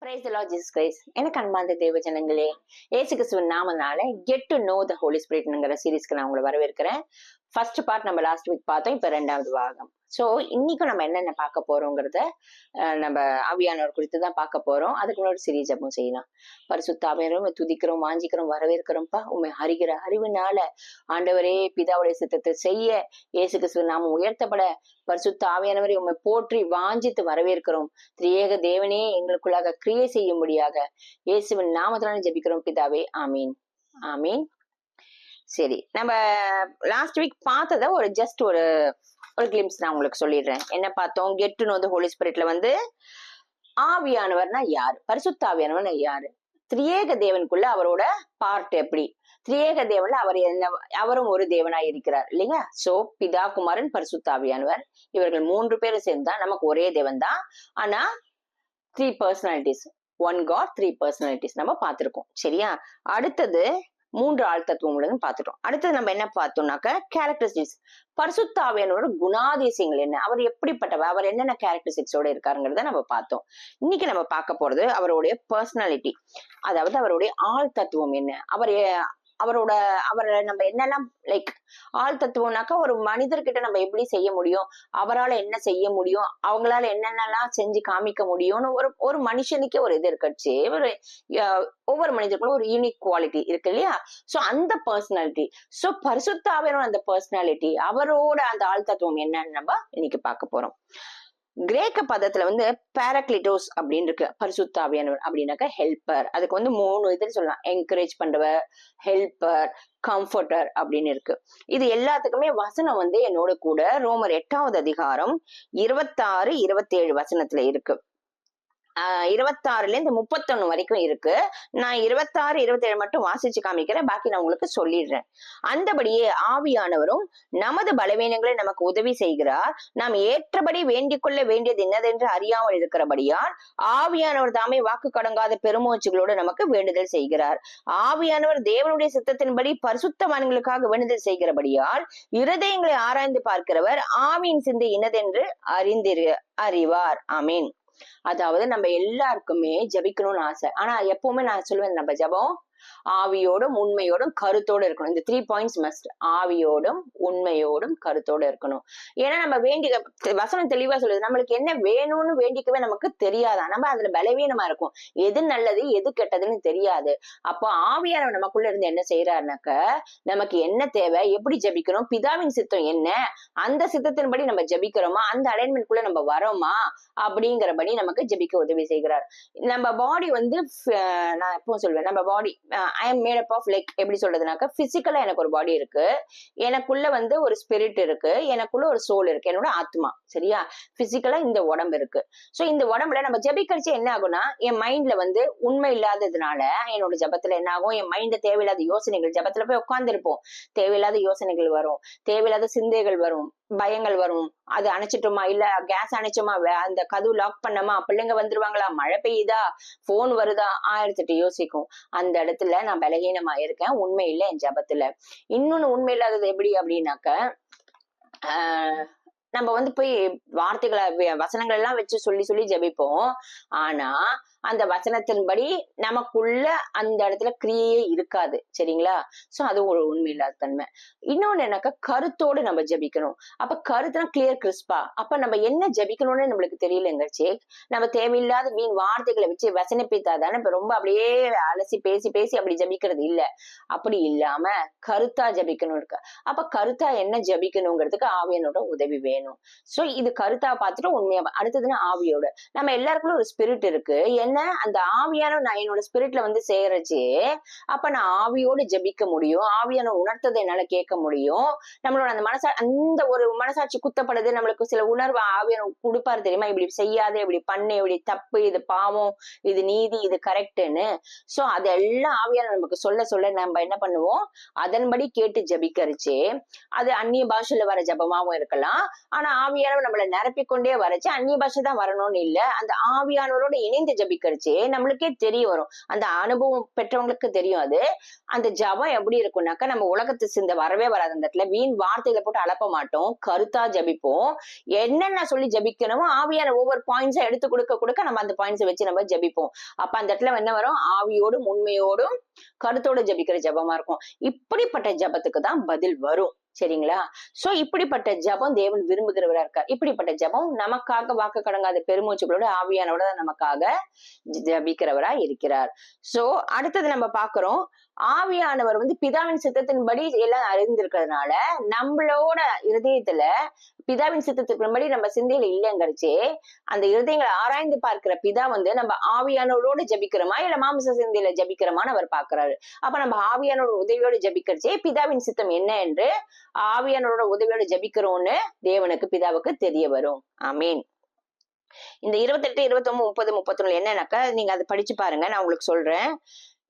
Praise the Lord Jesus Christ. எனக்கு அன்பார்ந்த தேவ ஜனங்களே, இயேசு கிறிஸ்துவின் நாமனால get to know the holy ஸ்பிரிட்ங்கிற சீரீஸ்க்கு நான் உங்களை வரவேற்கிறேன். ஃபர்ஸ்ட் பார்ட் நம்ம லாஸ்ட் வீக் பார்த்தோம், இப்ப 2வது பாகம். ஸோ இன்னைக்கும் நம்ம என்னென்ன பார்க்க போறோங்கிறத நம்ம ஆவியானவர் குறித்து தான் பார்க்க போறோம். அதுக்கு முன்னாடி சிறிய ஜெபம் செய்யலாம். பரிசுத்த ஆவியானவரை துதிக்கிறோம், வாஞ்சிக்கிறோம், வரவேற்கிறோம்ப்பா. உண்மை அறிகிற அறிவினால ஆண்டவரே பிதாவுடைய சித்தத்தை செய்ய இயேசு கிறிஸ்துவின் நாமம் உயர்த்தப்பட பரிசுத்த ஆவியானவரை உண்மை போற்றி வாஞ்சித்து வரவேற்கிறோம். திரியேக தேவனே எங்களுக்குள்ளாக கிரியை செய்யும்படியாக இயேசுவின் நாமத்தினால ஜெபிக்கிறோம் பிதாவே. ஆமீன் ஆமீன். சரி, நம்ம லாஸ்ட் வீக் பார்த்தத ஒரு கிளிம்ஸ் நான் உங்களுக்கு சொல்லிடுறேன். என்ன பார்த்தோம்? Get to know the holy ஸ்பிரிட்ல வந்து ஆவியானவர்னா யாரு, பரிசுத்த ஆவியானவர்னா யாரு, திரியேக தேவனுக்குள்ள அவரோட பார்ட் எப்படி, திரியேக தேவன்ல அவர் என்ன, அவரும் ஒரு தேவனா இருக்கிறார் இல்லைங்க. சோ பிதா, குமாரன், பரிசுத்த ஆவியானவர் இவர்கள் 3 பேரும் சேர்ந்தா நமக்கு ஒரே தேவன் தான். ஆனா 3 பர்சனாலிட்டிஸ், 1 God 3 பர்சனாலிட்டிஸ் நம்ம பார்த்திருக்கோம். சரியா? அடுத்தது 3 ஆள் தத்துவம் உள்ளதுன்னு பார்த்துட்டோம். அடுத்தது நம்ம என்ன பார்த்தோம்னாக்க கேரக்டரிஸ்டிக்ஸ், பரிசுத்த ஆவியானவரோட குணாதிசயங்கள் என்ன, அவர் எப்படிப்பட்டவர், அவர் என்னென்ன கேரக்டரிஸ்டிக்ஸோட இருக்காருங்கிறத நம்ம பார்த்தோம். இன்னைக்கு நம்ம பார்க்க போறது அவருடைய பர்சனாலிட்டி, அதாவது அவருடைய ஆள் தத்துவம் என்ன, அவரை நம்ம என்னெல்லாம் லைக் ஆள் தத்துவம்னாக்கா ஒரு மனிதர்கிட்ட நம்ம எப்படி செய்ய முடியும், அவரால் என்ன செய்ய முடியும், அவங்களால என்னென்னலாம் செஞ்சு காமிக்க முடியும்னு ஒரு மனுஷனுக்கே ஒரு இது இருக்கச்சு. ஒவ்வொரு மனிதர்களும் ஒரு யூனிக் குவாலிட்டி இருக்கு இல்லையா? சோ அந்த பர்சனாலிட்டி, சோ பரிசுத்த ஆவியானவர் அந்த பர்சனாலிட்டி, அவரோட அந்த ஆள் தத்துவம் என்னன்னு நம்ம இன்னைக்கு பார்க்க போறோம். கிரேக்க பதத்துல வந்து பாராக்ளிட்டோஸ் அப்படின்னு இருக்கு. பரிசுத்த ஆவியானவர் அப்படின்னாக்க ஹெல்பர். அதுக்கு வந்து 3 இதுன்னு சொல்லலாம். என்கரேஜ் பண்றவர், ஹெல்பர், கம்ஃபர்டர் அப்படின்னு இருக்கு. இது எல்லாத்துக்குமே வசனம் வந்து என்னோட கூட ரோமர் 8வது அதிகாரம் 26, 27 வசனத்துல இருக்கு. 26ல இருந்து 31 வரைக்கும் இருக்கு. நான் 26, 27 மட்டும் வாசிச்சு காமிக்கிறேன், பாக்கி நான் உங்களுக்கு சொல்லிடுறேன். அந்தபடியே ஆவியானவரும் நமது பலவீனங்களை நமக்கு உதவி செய்கிறார். நாம் ஏற்றபடி வேண்டிக் கொள்ள வேண்டியது என்னதென்று அறியாமல் இருக்கிறபடியால் ஆவியானவர் தாமே வாக்கு கடங்காத பெருமூச்சுகளோடு நமக்கு வேண்டுதல் செய்கிறார். ஆவியானவர் தேவனுடைய சித்தத்தின்படி பரிசுத்தவான்களுக்காக வேண்டுதல் செய்கிறபடியால் இருதயங்களை ஆராய்ந்து பார்க்கிறவர் ஆவியின் சிந்தை இன்னதென்று அறிவார். ஆமீன். அதாவது நம்ம எல்லாருக்குமே ஜபிக்கணும்னு ஆசை. ஆனா எப்பவுமே நான் சொல்லுவேன், நம்ம ஜபம் ஆவியோடும் உண்மையோடும் கருத்தோடு இருக்கணும். இந்த 3 பாயிண்ட்ஸ் மஸ்ட். ஆவியோடும் உண்மையோடும் கருத்தோடு இருக்கணும். ஏன்னா நம்ம வசனம் தெளிவா சொல்லுது, நம்மளுக்கு என்ன வேணும்னு வேண்டிக்கவே நமக்கு தெரியாதான். நம்ம அதுல பலவீனமா இருக்கும், எது நல்லது எது கெட்டதுன்னு தெரியாது. அப்போ ஆவியானவர் நமக்குள்ள இருந்து என்ன செய்யறாருனாக்க, நமக்கு என்ன தேவை, எப்படி ஜபிக்கணும், பிதாவின் சித்தம் என்ன, அந்த சித்தத்தின்படி நம்ம ஜபிக்கிறோமா, அந்த அலைன்மெண்ட்குள்ள நம்ம வரோமா அப்படிங்கிறபடி நமக்கு ஜபிக்க உதவி செய்கிறார். நம்ம பாடி வந்து நான் எப்பவும் சொல்லுவேன், நம்ம body I am made up of like எப்படி சொல்றதுனாக்க, பிசிக்கலா எனக்கு ஒரு பாடி இருக்கு, எனக்குள்ள வந்து ஒரு ஸ்பிரிட் இருக்கு, எனக்குள்ள ஒரு சோல் இருக்கு, என்னோட ஆத்மா. சரியா? பிசிக்கலா இந்த உடம்பு இருக்கு. சோ இந்த உடம்புல நம்ம ஜபிக்கரிச்சு என்ன ஆகும்னா, என் மைண்ட்ல வந்து உண்மை இல்லாததுனால என்னோட ஜபத்துல என்ன ஆகும், என் மைண்ட்ல தேவையில்லாத யோசனைகள், ஜபத்துல போய் உட்கார்ந்து இருப்போம், தேவையில்லாத யோசனைகள் வரும், தேவையில்லாத சிந்தைகள் வரும், பயங்கள் வரும். அது அணைச்சிட்டோமா, இல்ல கேஸ் அணைச்சோமா, அந்த கதவு லாக் பண்ணமா, பிள்ளைங்க வந்துருவாங்களா, மழை பெய்யுதா, போன் வருதா, 1008 யோசிக்கும். அந்த இடத்துல நான் பலகீனமா இருக்கேன், உண்மை இல்லை என் ஜபத்துல. இன்னொன்னு உண்மை இல்லாதது எப்படி அப்படின்னாக்க, நம்ம வந்து போய் வார்த்தைகளை வசனங்கள் எல்லாம் வச்சு சொல்லி ஜபிப்போம். ஆனா அந்த வசனத்தின்படி நமக்குள்ள அந்த இடத்துல கிரியையே இருக்காது. சரிங்களா? சோ அது ஒரு உண்மை இல்லாத தன்மை. இன்னொன்னு என்னக்கா, கருத்தோடு நம்ம ஜபிக்கணும். அப்ப கருத்துனா கிளியர் கிறிஸ்பா. அப்ப நம்ம என்ன ஜபிக்கணும்னு நம்மளுக்கு தெரியலங்கச்சே, நம்ம தேவையில்லாத மீன் வார்த்தைகளை வச்சு வசனப்பித்தாதானே இப்ப ரொம்ப அப்படியே அலசி பேசி அப்படி ஜபிக்கிறது இல்ல. அப்படி இல்லாம கருத்தா ஜபிக்கணும் இருக்கு. அப்ப கருத்தா என்ன ஜபிக்கணுங்கிறதுக்கு ஆவியனோட உதவி வேணும். சோ இது கருத்தா பார்த்துட்டு உண்மையா. அடுத்ததுன்னா ஆவியோட, நம்ம எல்லாருக்குள்ள ஒரு ஸ்பிரிட் இருக்கு. என்ன, அந்த ஆவியான நான் என்னோட ஸ்பிரிட்ல வந்து சேரச்சு, அப்ப நான் ஆவியோடு ஜபிக்க முடியும், ஆவியான உணர்த்ததை என்னால கேட்க முடியும். நம்மளோட அந்த அந்த ஒரு மனசாட்சி குத்தப்படுது, நம்மளுக்கு சில உணர்வு ஆவியான கொடுப்பாரு தெரியுமா, இப்படி செய்யாத, இப்படி பண்ணு, இப்படி தப்பு, இது பாவம், இது நீதி, இது கரெக்டுன்னு. சோ அதெல்லாம் ஆவியான நமக்கு சொல்ல நம்ம என்ன பண்ணுவோம், அதன்படி கேட்டு ஜபிக்கரிச்சு. அது அந்நிய பாஷையில வர ஜபமாவும் இருக்கலாம். ஆனா ஆவியானவர் நம்மளை நிரப்பிக்கொண்டே வரச்சு அந்நிய பாஷை தான் வரணும்னு இல்ல, அந்த ஆவியானவரோட இணைந்து ஜபிக்க ஜபிக்கிறச்சு நம்மளுக்கே தெரிய வரும். அந்த அனுபவம் பெற்றவங்களுக்கு தெரியும். அது அந்த ஜபம் எப்படி இருக்கும்னாக்கா, நம்ம உலகத்து சிந்த வரவே வராது. அந்த இடத்துல வீண் வார்த்தையில போட்டு அலப்ப மாட்டோம், கருத்தா ஜபிப்போம். என்னென்ன சொல்லி ஜபிக்கணுமோ ஆவியான ஒவ்வொரு பாயிண்ட்ஸா எடுத்து கொடுக்க கொடுக்க நம்ம அந்த பாயிண்ட்ஸை வச்சு நம்ம ஜபிப்போம். அப்ப அந்த இடத்துல என்ன வரும்? ஆவியோடும் உண்மையோடும் கருத்தோட ஜபிக்கிற ஜபமா இருக்கும். இப்படிப்பட்ட ஜபத்துக்கு தான் பதில் வரும். சரிங்களா? சோ இப்படிப்பட்ட ஜபம் தேவன் விரும்புகிறவரா இருக்கார். இப்படிப்பட்ட ஜபம் நமக்காக வாக்கு கடங்காத பெருமூச்சுகளோட ஆவியானோட நமக்காக ஜபிக்கிறவரா இருக்கிறார். சோ அடுத்தது நம்ம பாக்குறோம், ஆவியானவர் பிதாவின் சித்தத்தின்படி எல்லாம் அறிந்திருக்கிறதுனால நம்மளோட இருதயத்துல பிதாவின் சித்தத்தின்படி நம்ம சிந்தையில இல்லைங்கிறச்சே அந்த இருதயங்களை ஆராய்ந்து பார்க்கிற பிதா நம்ம ஆவியானவரோடு ஜபிக்கிறோமா இல்ல மாமிச சிந்தையில ஜபிக்கிறோமான்னு அவர் பாக்குறாரு. அப்ப நம்ம ஆவியானோட உதவியோடு ஜபிக்கிறச்சே பிதாவின் சித்தம் என்ன என்று ஆவியானோட உதவியோடு ஜபிக்கிறோம்னு தேவனுக்கு பிதாவுக்கு தெரிய வரும். ஆமீன். இந்த 28, 29, 30, 31 என்னன்னாக்கா நீங்க அதை படிச்சு பாருங்க. நான் உங்களுக்கு சொல்றேன்.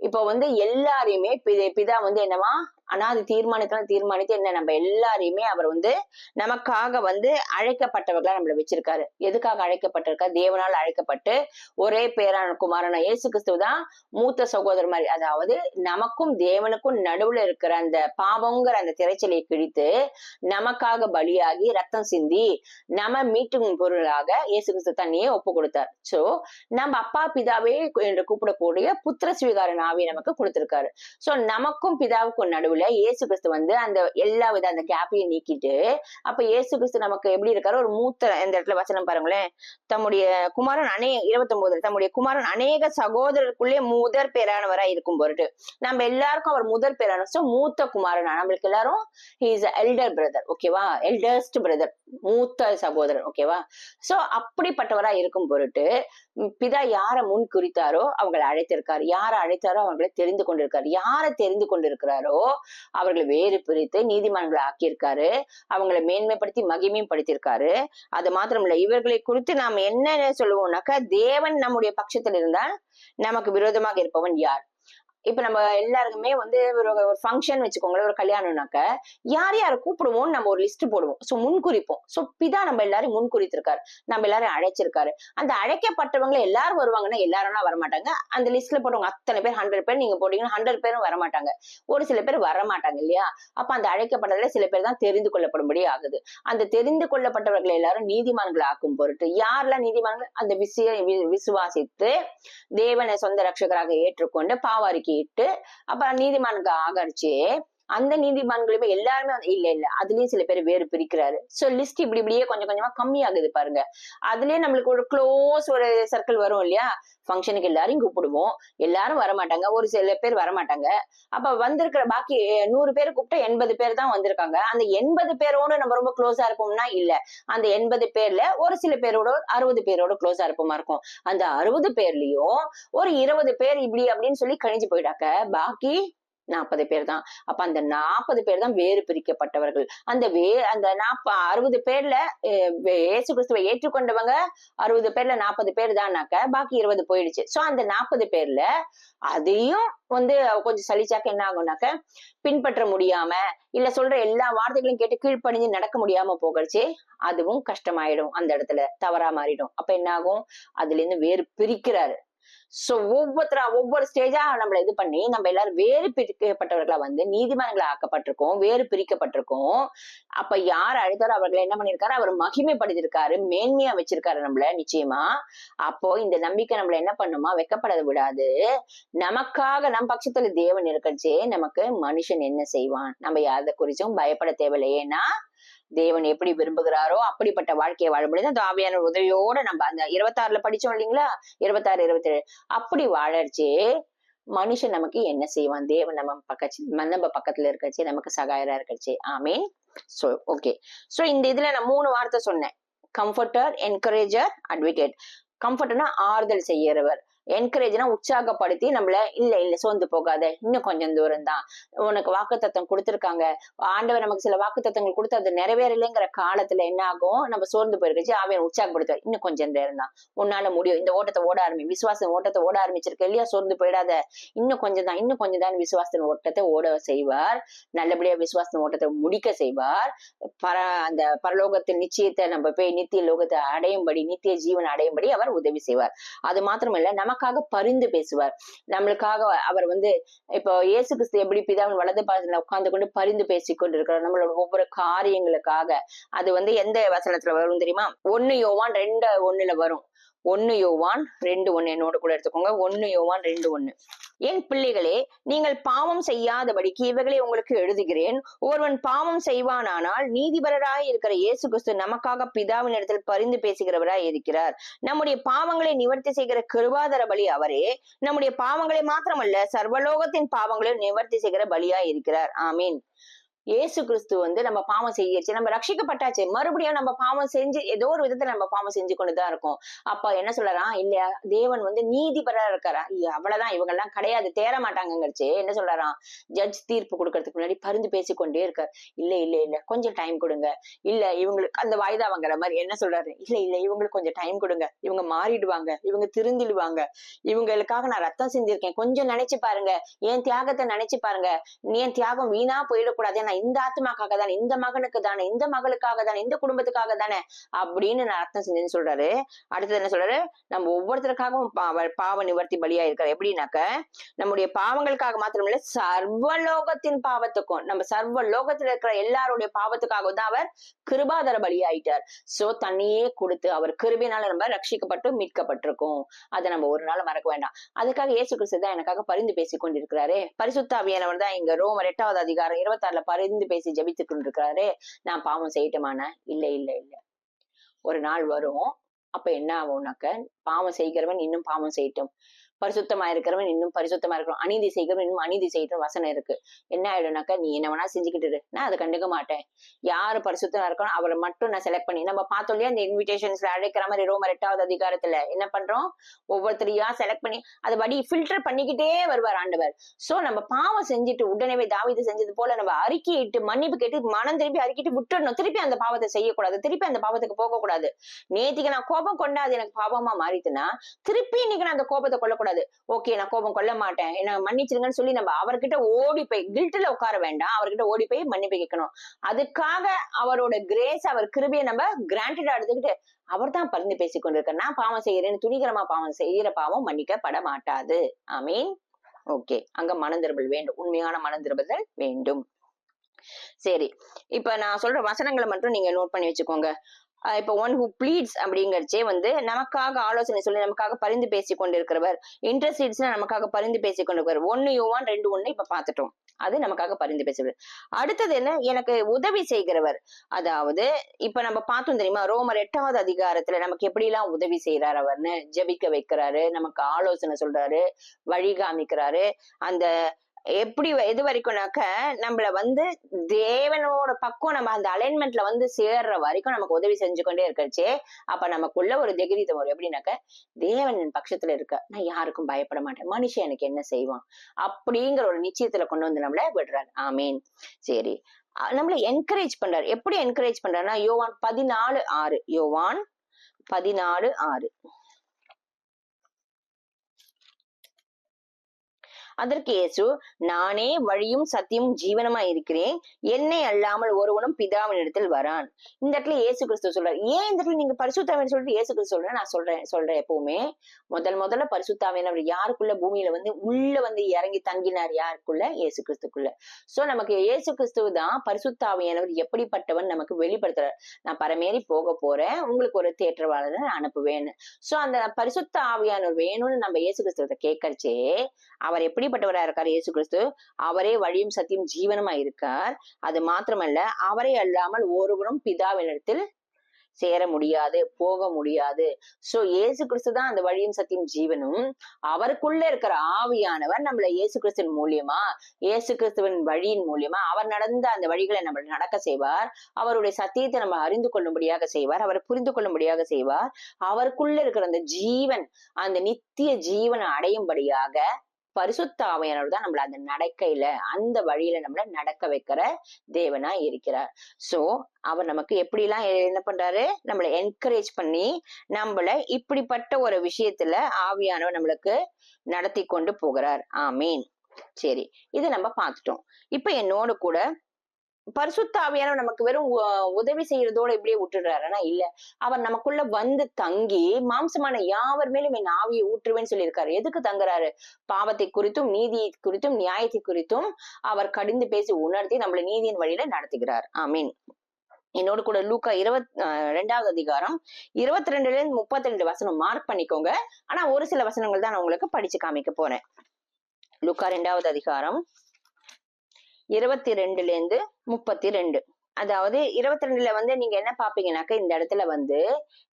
இப்போ எல்லாரையுமே பிதா என்னவா அனாதி தீர்மானித்து என்ன நம்ம எல்லாரையுமே அவர் நமக்காக அழைக்கப்பட்டவர்களா நம்மள வச்சிருக்காரு. எதுக்காக அழைக்கப்பட்டிருக்கா? தேவனால் அழைக்கப்பட்டு ஒரே பேரான குமாரனா இயேசு கிறிஸ்து தான் மூத்த சகோதரர் மாதிரி. அதாவது நமக்கும் தேவனுக்கும் நடுவுல இருக்கிற அந்த பாவங்கிற அந்த திரைச்சலை கிழித்து நமக்காக பலியாகி ரத்தம் சிந்தி நம்ம மீட்டும் பொருளாக இயேசு கிறிஸ்து தண்ணியை ஒப்பு கொடுத்தார். சோ நம்ம அப்பா பிதாவே என்று கூப்பிடக்கூடிய புத்திர சுவீகாரன் ஆவியை நமக்கு கொடுத்திருக்காரு. சோ நமக்கும் பிதாவுக்கும் நடுவுல இயேசு கிறிஸ்து அந்த எல்லா வித அந்த கேப்பையும் நீக்கிட்டு, அப்ப இயேசு கிறிஸ்து நமக்கு எப்படி இருக்காரு? ஒரு மூத்த, இந்த இடத்துல வசனம் பாருங்களேன், தம்முடைய குமாரன் 29 தம்முடைய குமாரன் அநேக சகோதரருக்குள்ளே முதற் பேரானவரா இருக்கும் பொருட்டு நம்ம எல்லாருக்கும் அவர் முதற் பேரான. சோ மூத்த குமாரன் நம்மளுக்கு எல்லாரும் ஹீஸ் எல்டர் பிரதர். ஓகேவா? எல்டர்ஸ்ட் பிரதர், மூத்த சகோதரன். ஓகேவா? சோ அப்படிப்பட்டவரா இருக்கும் பொருட்டு பிதா யார முன் குறித்தாரோ அவங்களை அழைத்திருக்காரு. யாரை அழைத்தாரோ அவர்களை தெரிந்து கொண்டிருக்காரு. யாரை தெரிந்து கொண்டிருக்கிறாரோ அவர்களை வேறு பிரித்து நீதிமான்களை ஆக்கியிருக்காரு. அவங்களை மேன்மைப்படுத்தி மகிமையும் படுத்திருக்காரு. அது மாத்திரமில்ல, இவர்களை குறித்து நாம் என்ன சொல்லுவோம்னாக்கா, தேவன் நம்முடைய பட்சத்தில் இருந்தால் நமக்கு விரோதமாக இருப்பவன் யார்? இப்ப நம்ம எல்லாருக்குமே ஒரு ஃபங்க்ஷன் வச்சுக்கோங்களேன், ஒரு கல்யாணம்னாக்க யார் யாரை கூப்பிடுவோம் நம்ம ஒரு லிஸ்ட் போடுவோம். சோ முன்குறிப்போம். சோ பிதா நம்ம எல்லாரும் முன்குறித்திருக்காரு, நம்ம எல்லாரும் அழைச்சிருக்காரு. அந்த அழைக்கப்பட்டவங்களை எல்லாரும் வருவாங்கன்னா எல்லாரும் வரமாட்டாங்க. அந்த லிஸ்ட்ல போட்டவங்க அத்தனை பேர் 100 பேர் நீங்க போட்டீங்கன்னா 100 பேரும் வரமாட்டாங்க. ஒரு சில பேர் வரமாட்டாங்க இல்லையா? அப்ப அந்த அழைக்கப்பட்டதுல சில பேர் தான் தெரிந்து கொள்ளப்படும்படி ஆகுது. அந்த தெரிந்து கொள்ளப்பட்டவர்களை எல்லாரும் நீதிமான்கள் ஆக்கும் பொருட்டு யாரெல்லாம் நீதிமான்கள்? அந்த விசுவாசித்து தேவனை சொந்த ரட்சகராக ஏற்றுக்கொண்டு பாவாரிக்கு இட்டு அப்புறம் நீதிமானுக்கு ஆகரிச்சு அந்த நீதிமான்களுமே எல்லாருமே இல்ல அதுலயும் சில பேர் வேறு பிரிக்கிறாரு. சோ லிஸ்ட் இப்படியே கொஞ்சம் கொஞ்சமா கம்மி ஆகுது பாருங்க. அதுலயே நம்மளுக்கு ஒரு க்ளோஸ் ஒரு சர்க்கிள் வரும் இல்லையா? ஃபங்க்ஷனுக்கு எல்லாரையும் கூப்பிடுவோம், எல்லாரும் வரமாட்டாங்க, ஒரு சில பேர் வரமாட்டாங்க. அப்ப வந்திருக்கிற பாக்கி 100 பேர் கூப்பிட்டா 80 பேர் தான் வந்திருக்காங்க. அந்த 80 பேரோட நம்ம ரொம்ப க்ளோஸா இருப்போம்னா இல்ல. அந்த 80 பேர்ல ஒரு சில பேரோட 60 பேரோட க்ளோஸா இருப்போமா இருக்கும். அந்த 60 பேர்லயும் ஒரு 20 பேர் இப்படி அப்படின்னு சொல்லி கழிஞ்சு போயிட்டாக்க பாக்கி 40 பேர் தான். அப்ப அந்த 40 பேர் தான் வேறு பிரிக்கப்பட்டவர்கள். அந்த 60 பேர்ல இயேசு கிறிஸ்துவை ஏற்றுக்கொண்டவங்க 60 பேர்ல 40 பேர் தான்னாக்க பாக்கி 20 போயிடுச்சு. சோ அந்த 40 பேர்ல அதையும் கொஞ்சம் சலிச்சாக்க என்ன ஆகும்னாக்க பின்பற்ற முடியாம இல்ல சொல்ற எல்லா வார்த்தைகளையும் கேட்டு கீழ்ப்படிஞ்சு நடக்க முடியாம போகச்சு. அதுவும் கஷ்டமாயிடும், அந்த இடத்துல தவறா மாறிடும். அப்ப என்ன ஆகும்? அதுல இருந்து வேறு பிரிக்கிறாரு. சோ ஒவ்வொரு ஸ்டேஜா நம்மள இது பண்ணி நம்ம எல்லாரும் வேறு பிரிக்கப்பட்டவர்களா நீதிமான்களை ஆக்கப்பட்டிருக்கோம், வேறு பிரிக்கப்பட்டிருக்கோம். அப்ப யார் அழைத்தாரோ அவர்களை என்ன பண்ணிருக்காரு? அவர் மகிமைப்படுத்திருக்காரு, மேன்மையா வச்சிருக்காரு நம்மள. நிச்சயமா அப்போ இந்த நம்பிக்கை நம்மள என்ன பண்ணுமா? வெக்கப்பட விடாது. நமக்காக நம் பட்சத்துல தேவன் இருக்கச்சே நமக்கு மனுஷன் என்ன செய்வான்? நம்ம யாரை குறிச்சும் பயப்பட தேவையில்லை. ஏன்னா தேவன் எப்படி விரும்புகிறாரோ அப்படிப்பட்ட வாழ்க்கையை வாழ முடியாது. அந்த ஆவியான உதவியோட நம்ம அந்த 26ல படிச்சோம் இல்லைங்களா? 26, 27 அப்படி வாழறச்சே மனுஷன் நமக்கு என்ன செய்வான்? தேவன் நம்ம பக்கத்துல இருக்கச்சே நமக்கு சகாயரா இருக்கச்சே. ஆமீன். So okay. சோ இந்த இதுல நான் 3 வார்த்தை சொன்னேன். Comforter, encourager, advocate. கம்ஃபர்ட்னா ஆறுதல் செய்யறவர், என்கரேஜ்னா உற்சாகப்படுத்தி நம்மள இல்ல சோர்ந்து போகாத, இன்னும் கொஞ்சம் தூரம் தான், உனக்கு வாக்குத்தத்தம் கொடுத்திருக்காங்க, ஆண்டவர் நமக்கு சில வாக்குத்தத்தங்கள் கொடுத்து அது நிறைவேறலைங்கிற காலத்துல என்ன ஆகும்? நம்ம சோர்ந்து போயிருக்கச்சு அவன் உற்சாகப்படுத்துவார், இன்னும் கொஞ்சம் நேரம் தான், உன்னால முடியும், இந்த ஓட்டத்தை ஓட விசுவாசம் ஓட்டத்தை ஓட ஆரம்பிச்சிருக்க இல்லையா? சோர்ந்து போயிடாத, இன்னும் கொஞ்சம் தான் விசுவாசத்தின் ஓட்டத்தை ஓட செய்வார். நல்லபடியா விசுவாசத்தின் ஓட்டத்தை முடிக்க செய்வார். அந்த பரலோகத்தின் நிச்சயத்தை நம்ம போய் நித்திய லோகத்தை அடையும்படி, நித்திய ஜீவன் அடையும்படி அவர் உதவி செய்வார். அது மாத்திரமல்ல, நமக்கு நமக்காக பரிந்து பேசுவார். நம்மளுக்காக அவர் வந்து இப்போ இயேசு கிறிஸ்து எப்படி பிதாவின் வலது பாதத்துல உட்கார்ந்து கொண்டு பரிந்து பேசிக் கொண்டிருக்கிறார் நம்மளோட ஒவ்வொரு காரியங்களுக்காக. அது வந்து எந்த வசனத்துல வரும் தெரியுமா? 1 யோவான் 2:1 வரும். 1 யோவான் 2:1 என்னோட கூட எடுத்துக்கோங்க. 1 யோவான் 2:1. என் பிள்ளைகளே, நீங்கள் பாவம் செய்யாதபடிக்கு இவைகளை உங்களுக்கு எழுதுகிறேன். ஒருவன் பாவம் செய்வானானால் நீதிபரராய் இருக்கிற இயேசு கிறிஸ்து நமக்காக பிதாவின் இடத்தில் பரிந்து பேசுகிறவராய் இருக்கிறார். நம்முடைய பாவங்களை நிவர்த்தி செய்கிற கிருபாதர பலி அவரே. நம்முடைய பாவங்களை மாத்திரமல்ல, சர்வலோகத்தின் பாவங்களை நிவர்த்தி செய்கிற பலியாய் இருக்கிறார். ஆமீன். இயேசு கிறிஸ்து வந்து நம்ம பாவம் செய்யாச்சு, நம்ம ரட்சிக்கப்பட்டாச்சு, மறுபடியும் நம்ம பாவம் செஞ்சு ஏதோ ஒரு விதத்துல நம்ம பாவம் செஞ்சு கொண்டுதான் இருக்கோம். அப்ப என்ன சொல்லலாம் இல்லையா, தேவன் வந்து நீதிபரா இருக்காரா? அவ்வளவுதான், இவங்க எல்லாம் கிடையாது, தேர மாட்டாங்கங்கச்சு. என்ன சொல்றாராம்? ஜட்ஜ் தீர்ப்பு கொடுக்கறதுக்கு முன்னாடி பரிந்து பேசிக்கொண்டே இருக்கார். இல்ல இல்ல இல்ல கொஞ்சம் டைம் கொடுங்க, இல்ல இவங்களுக்கு அந்த வாய்தா வாங்குற மாதிரி என்ன சொல்றாரு, இல்ல இல்ல இவங்களுக்கு கொஞ்சம் டைம் கொடுங்க, இவங்க மாறிடுவாங்க, இவங்க திருந்திடுவாங்க, இவங்களுக்காக நான் ரத்தம் செஞ்சிருக்கேன், கொஞ்சம் நினைச்சு பாருங்க, என் தியாகத்தை நினைச்சு பாருங்க, என் தியாகம் வீணா போயிடக்கூடாது, இந்த ஆத்மாக்காக தானே, இந்த மகனுக்கு தானே, இந்த மகளுக்காக தானே, இந்த குடும்பத்துக்காக தானே அப்படின்னு நான் அர்த்தம் செஞ்சேன்னு சொல்றாரு. அடுத்தது என்ன சொல்றாரு? நம்ம ஒவ்வொருத்தருக்காகவும் பாவ நிவர்த்தி பலியா இருக்காரு. எப்படின்னாக்க நம்முடைய பாவங்களுக்காக மாத்திரமில்ல, சர்வலோகத்தின் பாவத்துக்கும், நம்ம சர்வ லோகத்துல இருக்கிற எல்லாருடைய பாவத்துக்காகவும் தான் அவர் கிருபாதர பலியாயிட்டார். சோ தண்ணியே கொடுத்து அவர் கிருபினால நம்ம ரட்சிக்கப்பட்டு மீட்கப்பட்டிருக்கோம். அதை நம்ம ஒரு நாள் மறக்க வேண்டாம். அதுக்காக இயேசு கிறிஸ்து தான் எனக்காக பரிந்து பேசி கொண்டிருக்கிறாரு. பரிசுத்த ஆவியானவர் தான் இங்க ரோமர் 8வது அதிகாரம் 26 பரிந்து பேசி ஜபித்துக் கொண்டிருக்கிறாரு. நான் பாவம் செய்யட்டுமான? இல்ல இல்ல இல்ல. ஒரு நாள் வரும், அப்ப என்ன ஆகும்னாக்க, பாவம் செய்கிறவன் இன்னும் பாவம் செய்யட்டும், பரிசுத்தமா இருக்கிறவன் இன்னும் பரிசுத்தமா இருக்கணும், அநீதி செய்கிறவன் இன்னும் அநீதி செய்யட்டும் வசனம் இருக்கு. என்ன ஆயிடும்னாக்கா, நீ என்ன வேணா செஞ்சுக்கிட்டு இரு, நான் அதை கண்டுக்க மாட்டேன். யாரு பரிசுத்தமா இருக்கணும் அவரை மட்டும் நான் செலக்ட் பண்ணி, நம்ம பார்த்தோம் இல்லையா அந்த இன்விடேஷன்ஸ்ல அழைக்கிற மாதிரி ரோமர் 8வது அதிகாரத்துல என்ன பண்றோம், ஒவ்வொருத்தரையா செலக்ட் பண்ணி அது படி ஃபில்டர் பண்ணிக்கிட்டே வருவார் ஆண்டவர். சோ நம்ம பாவம் செஞ்சுட்டு உடனே தாவீது செஞ்சது போல நம்ம அறிக்கையிட்டு மன்னிப்பு கேட்டு மனம் திருப்பி அறிக்கிட்டு விட்டுடணும். திருப்பி அந்த பாவத்தை செய்யக்கூடாது, திருப்பி அந்த பாவத்துக்கு போக கூடாது. நேத்திக்கு நான் கோபம் கொண்டாது எனக்கு பாவமா மாறிட்டுனா திருப்பி இன்னைக்கு நான் அந்த கோபத்தை கொள்ளக்கூடாது. ஓகே, நான் கோபம் கொள்ள மாட்டேன், என்ன மன்னிச்சிருங்கன்னு சொல்லி நம்ம அவர்கிட்ட ஓடி போய் கில்ட்ல உட்கார வேண்டாம், அவர்கிட்ட ஓடி போய் மன்னிப்பு கேட்கணும். அதுக்காக அவரோட கிரேஸ், அவர் கிருபையை நம்ம கிராண்டடா எடுத்துக்கிட்டு அவர் தான் பரிந்து பேசிக் கொண்டிருக்கார். நான் பாவம் செய்யறேன்னு துணிகரமா பாவம் செய்யற பாவம் மன்னிக்கப்பட மாட்டாது. ஆமீன். ஓகே, அங்க மனந்திரும்பல் வேண்டும், உண்மையான மனந்திரும்புதல் வேண்டும். சரி, இப்ப நான் சொல்ற வசனங்களை மட்டும் நீங்க நோட் பண்ணி வச்சுக்கோங்க. இப்ப ஒன் ஹூ ப்ளீட்ஸ் அப்படிங்கறச்சே வந்து நமக்காக ஆலோசனை சொல்லி நமக்காக பரிந்து பேசி கொண்டிருக்கிறவர், இன்டர்சீட்ஸ்னா நமக்காக பரிந்து பேசி கொண்டிருக்கிறவர். 1 யோவான் 2:1 இப்ப பாத்துட்டோம், அது நமக்காக பரிந்து பேசுவார். அடுத்தது என்ன, எனக்கு உதவி செய்கிறவர். அதாவது இப்ப நம்ம பார்த்தோம் தெரியுமா, ரோமர் 8வது அதிகாரத்துல நமக்கு எப்படி எல்லாம் உதவி செய்யறாரு அவர்னு, ஜெபிக்க வைக்கிறாரு, நமக்கு ஆலோசனை சொல்றாரு, வழி காமிக்கிறாரு. அந்த எப்படி எது வரைக்கும்னாக்க நம்மள வந்து தேவனோட பக்கம் நம்ம அந்த அலைன்மெண்ட்ல வந்து சேர்ற வரைக்கும் நமக்கு உதவி செஞ்சு கொண்டே இருக்கச்சே, அப்ப நமக்குள்ள ஒரு தைரியத்தை வரும். எப்படின்னாக்க, தேவன் என் பட்சத்துல இருக்க, நான் யாருக்கும் பயப்பட மாட்டேன், மனுஷன் எனக்கு என்ன செய்வான் அப்படிங்கிற ஒரு நிச்சயத்துல கொண்டு வந்து நம்மள விடுறாரு. ஆமீன். சரி, நம்மள என்கரேஜ் பண்றாரு. எப்படி என்கரேஜ் பண்றாருன்னா, யோவான் 14:6. யோவான் 14:6. அதற்கு இயேசு, நானே வழியும் சத்தியமும் ஜீவனமா இருக்கிறேன், என்னை அல்லாமல் ஒருவனும் பிதாவின் இடத்தில் வரான். இந்த இடத்துல இயேசு கிறிஸ்து சொல்றாரு. ஏன் இந்த இடத்துல நீங்க பரிசுத்தாவின்னு சொல்லிட்டு இயேசு கிறிஸ்து சொல்றேன், நான் சொல்றேன் எப்பவுமே முதல்ல பரிசுத்தாவியானவர் யாருக்குள்ள பூமியில வந்து உள்ள வந்து இறங்கி தங்கினார், யாருக்குள்ள? இயேசு கிறிஸ்துக்குள்ள. சோ நமக்கு இயேசு கிறிஸ்து தான் பரிசுத்தாவியானவர் எப்படிப்பட்டவன் நமக்கு வெளிப்படுத்துறாரு. நான் பரமேறி போக போறேன், உங்களுக்கு ஒரு தேற்றவாளரை அனுப்புவேன். சோ அந்த பரிசுத்த ஆவியானவர் வேணும்னு நம்ம இயேசு கிறிஸ்துவத்தை கேட்கறச்சே, அவர் எப்படிப்பட்டவரா இருக்கார் இயேசு கிறிஸ்து? அவரே வழியும் சத்தியம் ஜீவனமா இருக்கார். அது மாத்திரமல்ல, அவரை அல்லாமல் ஒருவரும் பிதாவினிடத்தில் சேர முடியாது, போக முடியாது. சோ இயேசு கிறிஸ்து தான் அந்த வழியும் சத்தியம் ஜீவனும். அவருக்குள்ள இருக்கிற ஆவியானவர் நம்மள இயேசு கிறிஸ்துவின் மூலியமா, இயேசு கிறிஸ்துவின் வழியின் மூலியமா அவர் நடந்த அந்த வழிகளை நம்ம நடக்க செய்வார். அவருடைய சத்தியத்தை நம்ம அறிந்து கொள்ளும்படியாக செய்வார், அவரை புரிந்து கொள்ளும்படியாக செய்வார். அவருக்குள்ள இருக்கிற அந்த ஜீவன், அந்த நித்திய ஜீவனை அடையும்படியாக பரிசுத்த ஆவியானவர் தான் நம்மள அந்த நடக்கையில, அந்த வழியில நம்மள நடக்க வைக்கிற தேவனா இருக்கிறார். சோ அவர் நமக்கு எப்படி எல்லாம் என்ன பண்றாரு, நம்மள என்கரேஜ் பண்ணி நம்மள இப்படிப்பட்ட ஒரு விஷயத்துல ஆவியானவர் நம்மளுக்கு நடத்தி கொண்டு போகிறார். ஆமீன். சரி, இதை நம்ம பார்த்துட்டோம். இப்ப என்னோட கூட பரிசுத்த ஆவியானவர் நமக்கு வெறும் உதவி செய்யறதோட இப்படியே விட்டுடுறாருன்னா இல்ல, அவர் நமக்குள்ள வந்து தங்கி மாம்சமான யாவர் மேலும் என் ஆவியை ஊற்றுவேன்னு சொல்லியிருக்காரு. எதுக்கு தங்குறாரு? பாவத்தை குறித்தும் நீதி குறித்தும் நியாயத்தை குறித்தும் அவர் கடிந்து பேசி உணர்த்தி நம்மள நீதியின் வழியில நடத்துகிறார். ஆமீன். என்னோட கூட லூக்கா 2வது அதிகாரம் 22ல இருந்து 32 வசனம் மார்க் பண்ணிக்கோங்க. ஆனா ஒரு சில வசனங்கள் தான் நான் உங்களுக்கு படிச்சு காமிக்க போறேன். லூக்கா 2வது அதிகாரம் 22ல இருந்து 32. அதாவது 22ல வந்து நீங்க என்ன பாப்பீங்கன்னாக்க, இந்த இடத்துல வந்து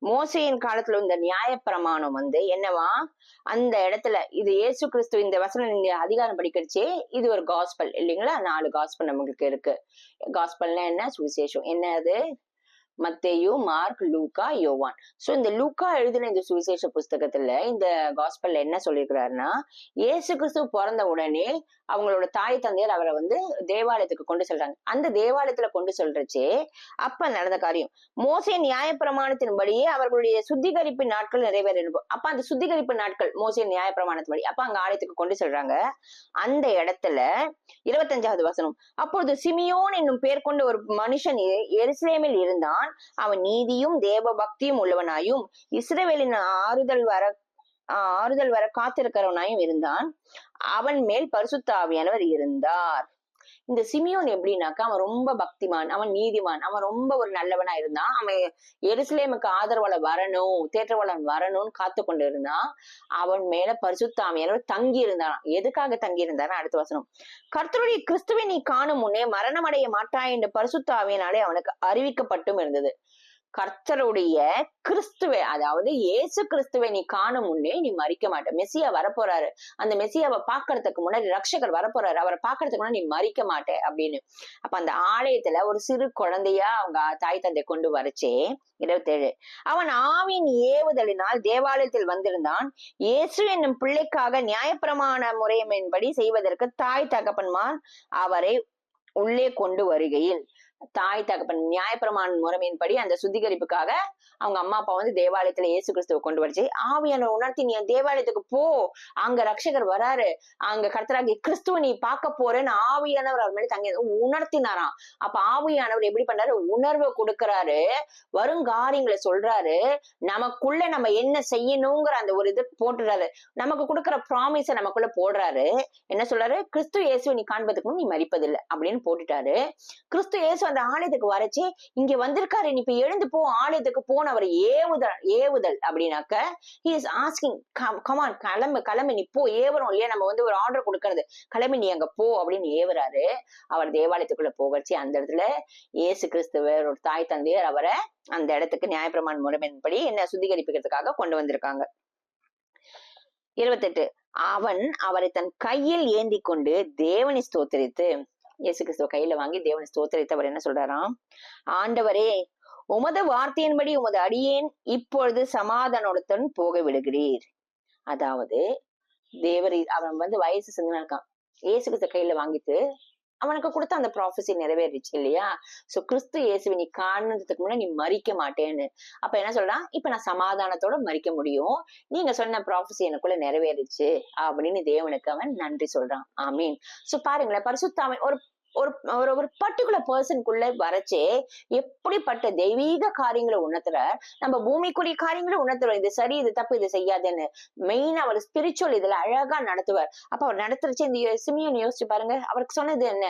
மோசையின் காலத்துல இந்த நியாயப்பிரமாணம் வந்து என்னவா, அந்த இடத்துல இது இயேசு கிறிஸ்து இந்த வசனம் நீங்க அதிகாரம் படிக்கிறச்சே இது ஒரு காஸ்பல் இல்லைங்களா? 4 காஸ்பல் நமக்கு இருக்கு. காஸ்பல்னா என்ன? சுவிசேஷம். என்ன அது? மத்தேயு, மார்க், லூக்கா, யோவான். சோ இந்த லூக்கா எழுதின இந்த சுவிசேஷ புஸ்தகத்துல இந்த காஸ்பல்ல என்ன சொல்லியிருக்கிறாருன்னா, இயேசு கிறிஸ்து பிறந்த உடனே அவங்களோட தாய் தந்தையர் அவரை வந்து தேவாலயத்துக்கு கொண்டு செல்றாங்க. அந்த தேவாலயத்துல கொண்டு சொல்றச்சே அப்ப நடந்த காரியம், மோசே நியாயப்பிரமாணத்தின்படியே அவர்களுடைய சுத்திகரிப்பு நாட்கள் நிறைவேறும். அப்ப அந்த சுத்திகரிப்பு நாட்கள் மோசே நியாயப்பிரமாணத்தின்படி அப்ப அங்க ஆலயத்துக்கு கொண்டு செல்றாங்க. அந்த இடத்துல 25வது வசனம், அப்பொழுது சிமியோன் என்னும் பேர் கொண்ட ஒரு மனுஷன் எருசலேமில் இருந்தான். அவன் நீதியும் தேவ பக்தியும் உள்ளவனாயும் இஸ்ரவேலின் ஆறுதல் வர காத்திருக்கிறவனாயும் இருந்தான். அவன் மேல் பரிசுத்த ஆவியானவர் இருந்தார். இந்த சிமியோன் எப்படின்னாக்கா, அவன் ரொம்ப பக்திமான், அவன் நீதிமான், அவன் ரொம்ப ஒரு நல்லவனா இருந்தான். அவன் எருசலேமுக்கு ஆதரவாளர் வரணும், தேற்றவாளன் வரணும்னு காத்து கொண்டு இருந்தான். அவன் மேல பரிசுத்த ஆவியானவர் தங்கி இருந்தான். எதுக்காக தங்கி இருந்தான்? அடுத்த வசனம், கர்த்தருடைய கிறிஸ்துவை நீ காணும் முன்னே மரணமடைய மாட்டாய் என்று பரிசுத்த ஆவியினாலே அவனுக்கு அறிவிக்கப்பட்டும் இருந்தது. கர்த்தருடைய கிறிஸ்துவை, அதாவது இயேசு கிறிஸ்துவை நீ காணும் முன்னே நீ மறிக்க மாட்ட. மெசியா வரப்போறாரு, அந்த மெசியாவை பாக்குறதுக்கு முன்னாடி ரட்சகர் வரப்போறாரு, அவரை பாக்குறதுக்கு முன்னாடி நீ மறிக்க மாட்டே அப்படின்னு. அப்ப அந்த ஆலயத்துல ஒரு சிறு குழந்தையா அவங்க தாய் தந்தை கொண்டு வரச்சே 27, அவன் ஆவியின் ஏவுதலினால் தேவாலயத்தில் வந்திருந்தான். இயேசு என்னும் பிள்ளைக்காக நியாயப்பிரமாண முறையின்படி செய்வதற்கு தாய் தகப்பன்மார் அவரை உள்ளே கொண்டு வருகையில், தாய் தகப்பன் நியாயப்பிரமாண முறைமையின்படி அந்த சுத்திகரிப்புக்காக அவங்க அம்மா அப்பா வந்து தேவாலயத்துல இயேசு கிறிஸ்துவ கொண்டு வரச்சு ஆவியானவர் உணர்த்தி, நீ தேவாலயத்துக்கு போ, அங்க ரட்சகர் வராரு, அங்க கர்த்தராகிய கிறிஸ்துவ நீ பார்க்க போறேன்னு ஆவியானவர் அவர் மேல தங்கி உணர்த்தினாராம். அப்ப ஆவியானவர் எப்படி பண்றாரு? உணர்வை கொடுக்கறாரு, வருங்காரியங்களை சொல்றாரு, நமக்குள்ள நம்ம என்ன செய்யணுங்கிற அந்த ஒரு இது போட்டுறாரு, நமக்கு கொடுக்குற ப்ராமிஸ நமக்குள்ள போடுறாரு. என்ன சொல்றாரு? கிறிஸ்து இயேசுவை நீ காண்பதுக்கு நீ மரிப்பதில்லை அப்படின்னு போட்டுட்டாரு. கிறிஸ்து இயேசு அந்த ஆலயத்துக்கு வரச்சு, இங்க வந்திருக்காரு, நீ இப்ப எழுந்து போ, ஆலயத்துக்கு போன அவர் ஏவுதல் அப்படின்னாக்க, he is asking, come on, கிளம்பு நீ போ, ஏவரும் இல்லையா, நம்ம வந்து ஒரு ஆர்டர் கொடுக்கறது, கிளம்பி நீ அங்க போ அப்படின்னு ஏவுறாரு. அவர் தேவாலயத்துக்குள்ள போகச்சு. அந்த இடத்துல இயேசு கிறிஸ்துவர் ஒரு தாய் தந்தையர் அவரை அந்த இடத்துக்கு நியாயப்பிரமாண முறைமையின்படி என்ன சுத்திகரிப்புக்கிறதுக்காக கொண்டு வந்திருக்காங்க. 28, அவன் அவரை தன் கையில் ஏந்தி கொண்டு தேவனை ஸ்தோத்திரித்து, இயேசு கிறிஸ்துவ கையில வாங்கி தேவனை ஸ்தோத்திரித்தவர் என்ன சொல்றாராம்? ஆண்டவரே, உமது வார்த்தையின்படி உமது அடியேன் இப்பொழுது சமாதானத்துடன் போக விடுகிறீர். அதாவது தேவர் அவன் வந்து வயசு சிந்தனா இருக்கான், இயேசு கிறிஸ்துவ கையில வாங்கிட்டு அவனுக்கு கொடுத்த அந்த ப்ராஃபஸி நிறைவேறிச்சு இல்லையா? சோ கிறிஸ்து இயேசுவை நீ காணுறதுக்கு முன்னாடி நீ மறிக்க மாட்டேன்னு. அப்ப என்ன சொல்றான்? இப்ப நான் சமாதானத்தோட மறிக்க முடியும், நீங்க சொன்ன ப்ராஃபஸி எனக்குள்ள நிறைவேறிச்சு அப்படின்னு தேவனுக்கு அவன் நன்றி சொல்றான். ஆமீன். சோ பாருங்களேன், பரிசுத்தாவின் ஒரு ஒரு ஒரு பர்டிகுலர் பர்சனுக்குள்ள வரச்சே எப்படிப்பட்ட தெய்வீக காரியங்களை உணர்த்துறார். நம்ம பூமிக்குரிய காரியங்களை உணர்த்துறோம், இது சரி இது தப்பு இது செய்யாதுன்னு. மெயினா அவர் ஸ்பிரிச்சுவல் இதுல அழகா நடத்துவார். அப்ப அவர் நடத்துறச்சு இந்த சிமியோன் யோசிச்சு பாருங்க, அவருக்கு சொன்னது என்ன?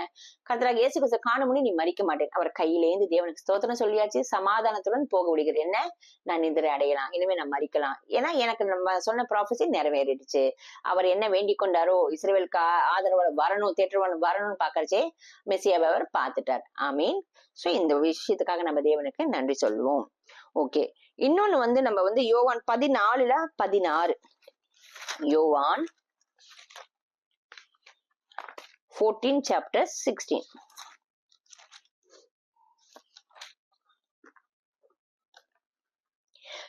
கர்த்தராகிய இயேசு கிறிஸ்துவை காணும் முன்னே நீ மறிக்க மாட்டேன். அவர் கையிலேந்து தேவனுக்கு ஸ்தோத்திரம் சொல்லியாச்சு, சமாதானத்துடன் போக விடுகிறது. என்ன? நான் நிதிரை அடையலாம், இனிமே நான் மறிக்கலாம், ஏன்னா எனக்கு நம்ம சொன்ன ப்ராஃபஸி நிறைவேறிடுச்சு. அவர் என்ன வேண்டிக் கொண்டாரோ, இஸ்ரவேலுக்கு ஆதரவாளர் வரணும், தேற்றவாளர் வரணும்னு பாக்கறச்சே மெசியாவை அவர் பார்த்துட்டார். ஆமீன். சோ இந்த விஷயத்துக்காக நம்ம தேவனுக்கு நன்றி சொல்லுவோம். ஓகே, இன்னொன்னு வந்து நம்ம வந்து யோவான் 14:16, யோவான் 14:16,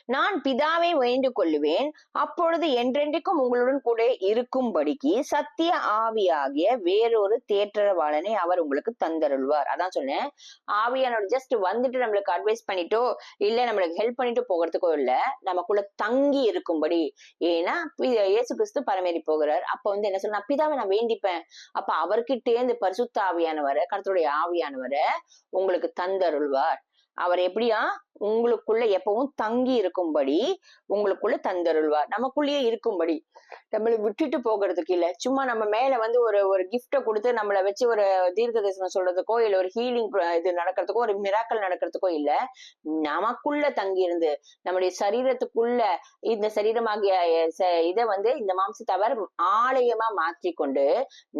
நான் பிதாவை வேண்டிக் கொள்ளுவேன், அப்பொழுது என்றென்றைக்கும் உங்களுடன் கூட இருக்கும்படிக்கு சத்திய ஆவியாகிய வேறொரு தேற்றரவாளனை அவர் உங்களுக்கு தந்தருள்வார். அதான் சொன்னேன், ஆவியானவர் ஜஸ்ட் வந்துட்டு நம்மளுக்கு அட்வைஸ் பண்ணிட்டோ இல்ல நம்மளுக்கு ஹெல்ப் பண்ணிட்டு போகிறதுக்கோ இல்ல, நமக்குள்ள தங்கி இருக்கும்படி. ஏன்னா இயேசு கிறிஸ்து பரமேறி போகிறார். அப்ப வந்து என்ன சொல்ல, பிதாவை நான் வேண்டிப்பேன், அப்ப அவர்கிட்டே இந்த பரிசுத்த ஆவியானவரை, கர்த்தருடைய ஆவியானவரை உங்களுக்கு தந்தருள்வார். அவர் எப்படியா உங்களுக்குள்ள எப்பவும் தங்கி இருக்கும்படி உங்களுக்குள்ள தந்தருள்வார். நமக்குள்ளேயே இருக்கும்படி, நம்மள விட்டுட்டு போகிறதுக்கு இல்ல. சும்மா நம்ம மேல வந்து ஒரு கிஃப்ட கொடுத்து நம்மள வச்சு ஒரு தீர்க்க தரிசனம் சொல்றதுக்கோ இல்ல ஒரு ஹீலிங் இது நடக்கிறதுக்கோ ஒரு மிராக்கல் நடக்கிறதுக்கோ இல்ல, நமக்குள்ள தங்கி இருந்து நம்முடைய சரீரத்துக்குள்ள இந்த சரீரமாகிய இதை வந்து இந்த மாம்சத்தை அவர் ஆலயமா மாற்றிக்கொண்டு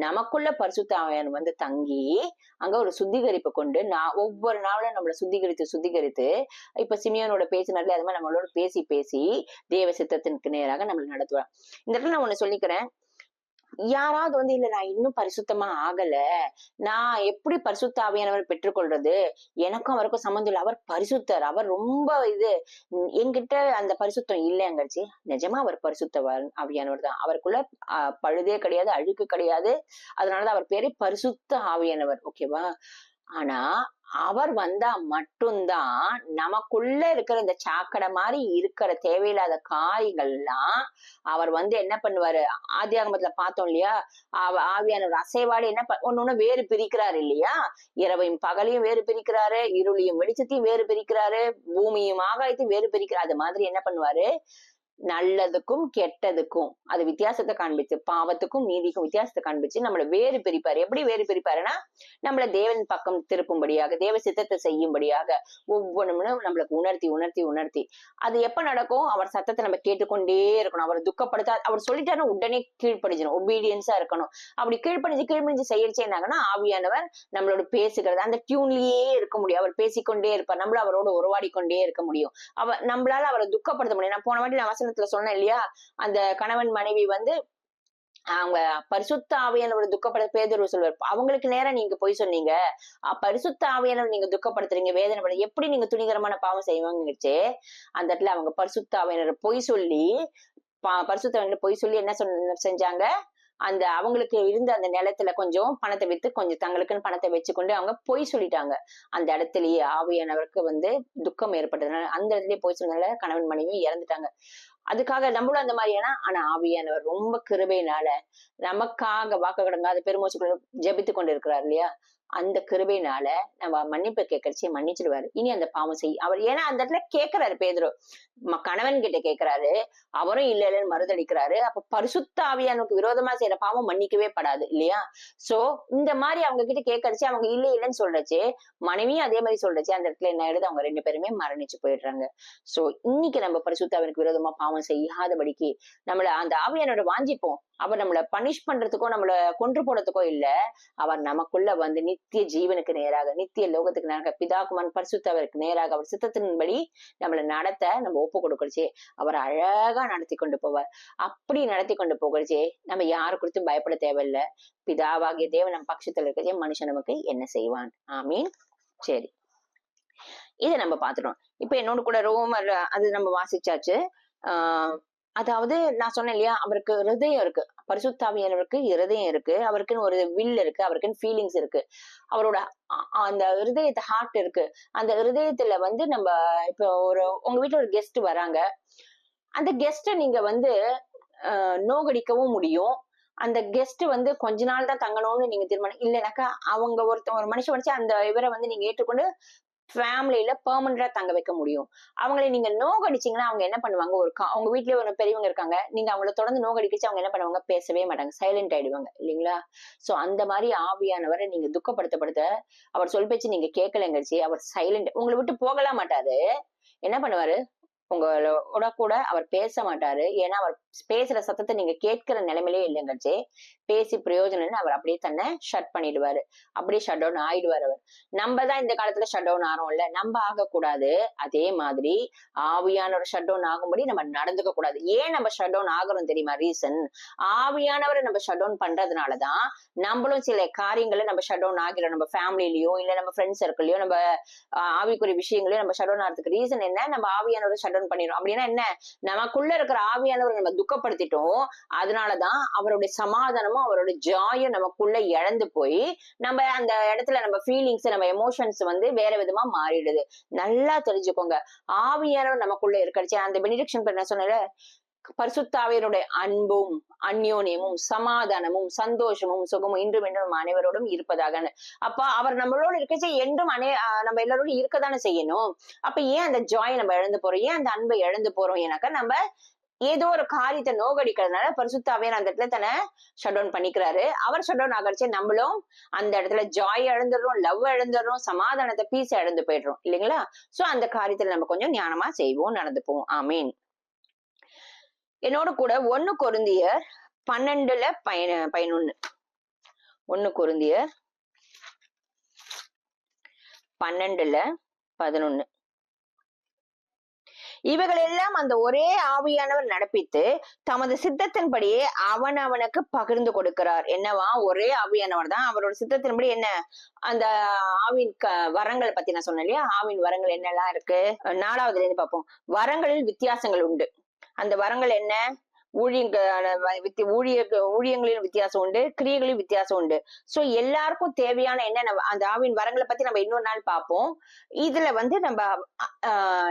நமக்குள்ள பரிசுத்த ஆவியானவர் வந்து தங்கி அங்க ஒரு சுத்திகரிப்பு கொண்டு ஒவ்வொரு நாளும் நம்மளை சுத்திகரித்து இப்ப சிமியோனோட பேசினார்ல, அது மாதிரி நம்மளோட பேசி பேசி தேவ சித்தத்திற்கு நேராக நம்மளை நடத்துவார். இந்த இடத்துல நான் ஒண்ணு சொல்லிக்கிறேன், யாராவது வந்து இல்ல நான் இன்னும் பரிசுத்தமா ஆகல, நான் எப்படி பரிசுத்த ஆவியானவர் பெற்றுக்கொள்றது, எனக்கும் அவருக்கும் சம்மந்தம் இல்லை, அவர் பரிசுத்தர், அவர் ரொம்ப இது, என்கிட்ட அந்த பரிசுத்தம் இல்லைங்கச்சு. நிஜமா அவர் பரிசுத்தவர் ஆவியானவர் தான், அவருக்குள்ள பழுதே கிடையாது, அழுக்கு கிடையாது, அதனாலதான் அவர் பேரே பரிசுத்த ஆவியானவர். ஓகேவா? ஆனா அவர் வந்தா மட்டும்தான் நமக்குள்ள இருக்கிற இந்த சாக்கடை மாதிரி இருக்கிற தேவையில்லாத காரியங்கள் எல்லாம் அவர் வந்து என்ன பண்ணுவாரு, ஆதியாகமத்துல பார்த்தோம் இல்லையா, ஆவியானவர் அசைவாடு என்ன ஒண்ணு வேறு பிரிக்கிறாரு இல்லையா, இரவையும் பகலையும் வேறு பிரிக்கிறாரு, இருளையும் வெளிச்சத்தையும் வேறு பிரிக்கிறாரு, பூமியும் ஆகாயத்தையும் வேறு பிரிக்கிறாரு. அது மாதிரி என்ன பண்ணுவாரு, நல்லதுக்கும் கெட்டதுக்கும் அது வித்தியாசத்தை காண்பிச்சு, பாவத்துக்கும் நீதிக்கும் வித்தியாசத்தை காண்பிச்சு நம்மளை வேறு பிரிப்பாரு. எப்படி வேறு பிரிப்பாருன்னா, நம்மள தேவன் பக்கம் திருப்பும்படியாக, தேவ சித்தத்தை செய்யும்படியாக ஒவ்வொன்றும் நம்மளுக்கு உணர்த்தி உணர்த்தி உணர்த்தி. அது எப்ப நடக்கும், அவர் சத்தத்தை நம்ம கேட்டுக்கொண்டே இருக்கணும். அவர் துக்கப்படுத்தா, அவர் சொல்லிட்டாருன்னா உடனே கீழ்ப்படிஞ்சணும், ஒபீடியன்ஸா இருக்கணும். அப்படி கீழ்ப்படிஞ்சு செய்யறச்சேனாங்கன்னா ஆவியானவர் நம்மளோட பேசுகிறது அந்த டியூன்லயே இருக்க முடியும். அவர் பேசிக்கொண்டே இருப்பார், நம்மளும் அவரோட உறவாடி கொண்டே இருக்க முடியும். நம்மளால அவரை துக்கப்படுத்த முடியும். நான் போன வாட்டி நான் வசனத்துல சொன்னேன் இல்லையா, அந்த கணவன் மனைவி வந்து அவங்க பரிசுத்த ஆவியானவர் துக்கப்படுத்த பேதுரு சொல்வார், அவங்களுக்கு நேரம் நீங்க போய் சொன்னீங்க, பரிசுத்த ஆவியானவர் நீங்க துக்கப்படுத்துறீங்க, வேதனை எப்படி நீங்க துணிகரமான பாவம் செய்வாங்கச்சு. அந்த இடத்துல அவங்க பரிசுத்த ஆவியானவர் பொய் சொல்லி, பரிசுத்த பொய் சொல்லி என்ன செஞ்சாங்க, அந்த அவங்களுக்கு இருந்த அந்த நிலத்துல கொஞ்சம் பணத்தை வித்து கொஞ்சம் தங்களுக்குன்னு பணத்தை வச்சுக்கொண்டு அவங்க பொய் சொல்லிட்டாங்க. அந்த இடத்துலயே ஆவியானவருக்கு வந்து துக்கம் ஏற்பட்டதுனால அந்த இடத்துலயே போய் சொன்னதுனால கணவன் மனைவியும் இறந்துட்டாங்க. அதுக்காக நம்மளும் அந்த மாதிரியானா, ஆனா ஆவியானவர் ரொம்ப கிருபையினால நமக்காக வாக்கு கடங்காத பெருமூச்சு ஜெபித்து கொண்டு இருக்கிறார் இல்லையா, அந்த கிருபையினால நம்ம மன்னிப்பு கேட்கறச்சே மன்னிச்சிடுவாரு. இனி அந்த பாவம் செய் அவர், ஏன்னா அந்த இடத்துல கேட்கிறாரு பேதுரு, கணவன் கிட்ட கேட்கிறாரு, அவரும் இல்ல இல்லன்னு மறுதளிக்கிறாரு. அப்ப பரிசுத்த ஆவியானுக்கு விரோதமா செய்யற பாவம் மன்னிக்கவே படாது இல்லையா. சோ இந்த மாதிரி அவங்க கிட்ட கேட்கறச்சு, அவங்க இல்ல இல்லன்னு சொல்றச்சு, மனைவியும் அதே மாதிரி சொல்றச்சு, அந்த இடத்துல என்ன ஆயிடுது, அவங்க 2 பேருமே மரணிச்சு போயிடுறாங்க. சோ இன்னைக்கு நம்ம பரிசுத்த ஆவியானுக்கு விரோதமா பாவம் செய்யாதபடிக்கு நம்மள அந்த ஆவியானோட வாஞ்சிப்போம். அவர் நம்மள பனிஷ் பண்றதுக்கோ நம்மள கொன்று போடுறதுக்கோ இல்ல, அவர் நமக்குள்ள வந்து நித்திய ஜீவனுக்கு நேராக, நித்திய லோகத்துக்கு நேராக, பிதாகுமான் பரிசுத்தவருக்கு நேராக அவர் சித்தத்தின்படி நம்மளை நடத்த நம்ம ஒப்பு கொடுக்கறச்சே அவர் அழகா நடத்தி கொண்டு போவார். அப்படி நடத்தி கொண்டு போகிறச்சே நம்ம யாரு குறித்தும் பயப்பட தேவையில்லை. பிதாவாகிய தேவன் நம்ம பட்சத்துல இருக்கச்சே மனுஷன் நமக்கு என்ன செய்வான். ஆமீன். சரி, இதை நம்ம பாத்துட்டோம். இப்ப என்னோட கூட ரோமர் அது நம்ம வாசிச்சாச்சு. அதாவது நான் சொன்னேன் இல்லையா, அவருக்கு ஹிருதயம் இருக்கு, பரிசுத்தாவியானவருக்கு இருதயம் இருக்கு, அவருக்குன்னு ஒரு வில் இருக்கு, அவருக்குன்னு ஃபீலிங்ஸ் இருக்கு, அவரோட அந்த ஹிருதயத்தை ஹார்ட் இருக்கு. அந்த ஹிருதயத்துல வந்து நம்ம இப்போ உங்க வீட்டுல ஒரு கெஸ்ட் வராங்க, அந்த கெஸ்ட நீங்க வந்து நோகடிக்கவும் முடியும். அந்த கெஸ்ட் வந்து கொஞ்ச நாள் தான் தங்கணும்னு நீங்க தீர்மானம் இல்லைனாக்கா, அவங்க ஒரு மனுஷன் வச்சு அந்த இவரை வந்து நீங்க ஏற்றுக்கொண்டு ஃபேமிலியில பெர்மனண்டா தங்க வைக்க முடியும். அவங்களை நீங்க நோகடிச்சீங்கன்னா அவங்க என்ன பண்ணுவாங்க, அவங்க வீட்லயே ஒரு பெரியவங்க இருக்காங்க, நீங்க அவங்கள தொடர்ந்து நோகடிச்சு அவங்க என்ன பண்ணுவாங்க, பேசவே மாட்டாங்க, சைலண்ட் ஆயிடுவாங்க இல்லைங்களா. சோ அந்த மாதிரி ஆவியானவரை நீங்க துக்கப்படுத்த அவர் சொல் பேச்சு நீங்க கேட்கலங்கச்சு, அவர் சைலண்ட், உங்களை விட்டு போகலாம் மாட்டாரு. என்ன பண்ணுவாரு, உங்களோட கூட அவர் பேச மாட்டாரு. ஏன்னா அவர் பேசுற சத்தத்தை நீங்க கேட்கிற நிலைமையிலே இல்லைங்கச்சே, பேசி பிரயோஜனம்னு அவர் அப்படியே தன்னை ஷட் பண்ணிடுவாரு. அப்படியே ஷட் டவுன் ஆயிடுவாரு அவர். நம்ம தான் இந்த காலத்துல ஷட் டவுன் ஆறோம்ல, நம்ம ஆகக்கூடாது. அதே மாதிரி ஆவியானவர் ஷட் டவுன் ஆகும்படி நம்ம நடந்துக்க கூடாது. ஏன் நம்ம ஷட் டவுன் ஆகுறோம் தெரியுமா? ரீசன், ஆவியானவரை நம்ம ஷட் டவுன் பண்றதுனாலதான் நம்மளும் சில காரியங்களை நம்ம ஷட் டவுன் ஆகிறோம். நம்ம ஃபேமிலிலயோ இல்ல நம்ம ஃப்ரெண்ட்ஸ் சர்க்கிள்லயோ நம்ம ஆவிக்குரிய விஷயங்களையும் நம்ம ஷட் டவுன் ஆகிறதுக்கு ரீசன் என்ன? நம்ம ஆவியானவரை ஷட் டவுன் பண்ணிடுறோம். அப்படின்னா என்ன? நமக்குள்ள இருக்கிற ஆவியானவரை நம்ம துக்கப்படுத்திட்டோம். அதனாலதான் அவருடைய சமாதானமும் அவருடைய ஜாயும் நமக்குள்ள இழந்து போய் நம்ம அந்த இடத்துல நம்ம ஃபீலிங்ஸ் நம்ம எமோஷன்ஸ் வந்து வேற விதமா மாறிடுது. நல்லா தெரிஞ்சுக்கோங்க, ஆவியானவர் நமக்குள்ள இருக்கிறச்சு. அந்த பெனிடிக்ஷன் என்ன சொன்ன, பரிசுத்தாவியருடைய அன்பும் அந்யோன்யமும் சமாதானமும் சந்தோஷமும் சுகமும் இன்றும் என்றும் அனைவரோடும் இருப்பதாக. அப்ப அவர் நம்மளோட இருக்கச்சே என்றும் நம்ம எல்லாரோடும் இருக்கதானே செய்யணும். அப்ப ஏன் அந்த ஜாய் நம்ம இழந்து போறோம்? ஏன் அந்த அன்பை இழந்து போறோம்? ஏன்னாக்கா நம்ம ஏதோ ஒரு காரியத்தை நோகடிக்கிறதுனால பரிசுத்தாவியர் அந்த இடத்துல தன்னை ஷட் டவுன் பண்ணிக்கிறாரு. அவர் ஷட் டவுன் ஆகறச்சே நம்மளும் அந்த இடத்துல ஜாய் இழந்துடுறோம், லவ் இழந்துடுறோம், சமாதானத்தை பீஸ் இழந்து போயிடுறோம் இல்லைங்களா? சோ அந்த காரியத்துல நம்ம கொஞ்சம் ஞானமா செய்வோம், நடந்துப்போம். ஆமீன். என்னோட கூட 1 கொரிந்தியர் 12:11 1 கொரிந்தியர் 12:11 இவைகள் எல்லாம் அந்த ஒரே ஆவியானவர் நடப்பித்து தமது சித்தத்தின்படியே அவனுக்கு பகிர்ந்து கொடுக்கிறார். என்னவா? ஒரே ஆவியானவர் தான் அவரோட சித்தத்தின்படி என்ன அந்த ஆவின் வரங்களை பத்தி நான் சொன்னேன் இல்லையா? ஆவின் வரங்கள் என்னெல்லாம் இருக்கு? 4வதுல இருந்து பார்ப்போம். வரங்களில் வித்தியாசங்கள் உண்டு. அந்த வரங்கள் என்ன? ஊழியங்களின் வித்தியாசம் உண்டு, கிரியைகளின் வித்தியாசம் உண்டு. சோ எல்லாருக்கும் தேவையான என்ன அந்த ஆவின் வரங்களை பத்தி நம்ம இன்னொரு நாள் பார்ப்போம். இதுல வந்து நம்ம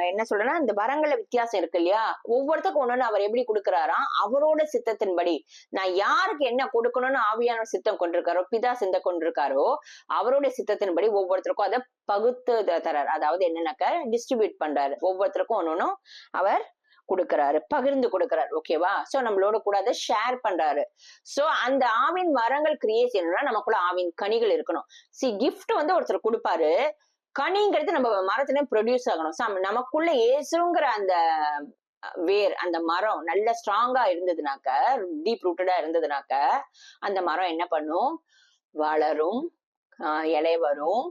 என்ன சொல்றேன்னா, இந்த வரங்கள வித்தியாசம் இருக்கு இல்லையா? ஒவ்வொருத்தருக்கும் ஒண்ணு அவர் எப்படி கொடுக்கிறாராம்? அவரோட சித்தத்தின்படி. நான் யாருக்கு என்ன கொடுக்கணும்னு ஆவியான சித்தம் கொண்டிருக்காரோ, பிதா சித்தம் கொண்டிருக்காரோ, அவருடைய சித்தத்தின்படி ஒவ்வொருத்தருக்கும் அதை பகுத்து தராரு. அதாவது என்னன்னாக்க டிஸ்ட்ரிபியூட் பண்றாரு. ஒவ்வொருத்தருக்கும் ஒன்னொன்னும் அவர் கொடுக்கிறாரு, பகிர்ந்து கொடுக்கிறாரு. ஓகேவா? சோ நம்மளோட கூட அதை ஷேர் பண்றாரு. சோ அந்த ஆவின் வரங்கள் கிரியேட் செய்யணும்னா நமக்குள்ள ஆவின் கனிகள் இருக்கணும். கிஃப்ட் வந்து ஒருத்தர் கொடுப்பாரு, கனிங்கிறது நம்ம மரத்துல ப்ரொடியூஸ் ஆகணும். நமக்குள்ள ஏசுங்கிற அந்த வேர், அந்த மரம் நல்ல ஸ்ட்ராங்கா இருந்ததுனாக்க, டீப் ரூட்டடா இருந்ததுனாக்க அந்த மரம் என்ன பண்ணும்? வளரும், இலை வரும்,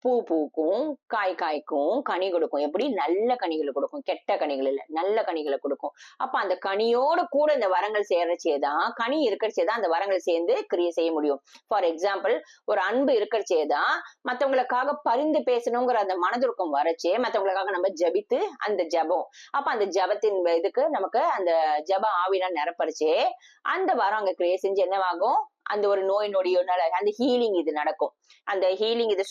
பூ பூக்கும், காய் காய்க்கும், கனி கொடுக்கும். எப்படி? நல்ல கனிகளை கொடுக்கும், கெட்ட கனிகள் இல்ல, நல்ல கனிகளை கொடுக்கும். அப்ப அந்த கனியோட கூட இந்த வரங்கள் சேர்றச்சேதான், கனி இருக்கிறச்சேதான் அந்த வரங்கள் சேர்ந்து கிரியை செய்ய முடியும். ஃபார் எக்ஸாம்பிள், ஒரு அன்பு இருக்கிறச்சேதான் மத்தவங்களுக்காக பரிந்து பேசணுங்கிற அந்த மனதுருக்கம் வரச்சே மத்தவங்களுக்காக நம்ம ஜபித்து அந்த ஜபம், அப்ப அந்த ஜபத்தின் இதுக்கு நமக்கு அந்த ஜப ஆவினா நிரப்பரிச்சே அந்த வரம் அங்க கிரியை செஞ்சு என்னவாகும்? அந்த ஒரு நோய் நொடியோனால அந்த ஹீலிங் இது நடக்கும். அந்த ஹீலிங் இது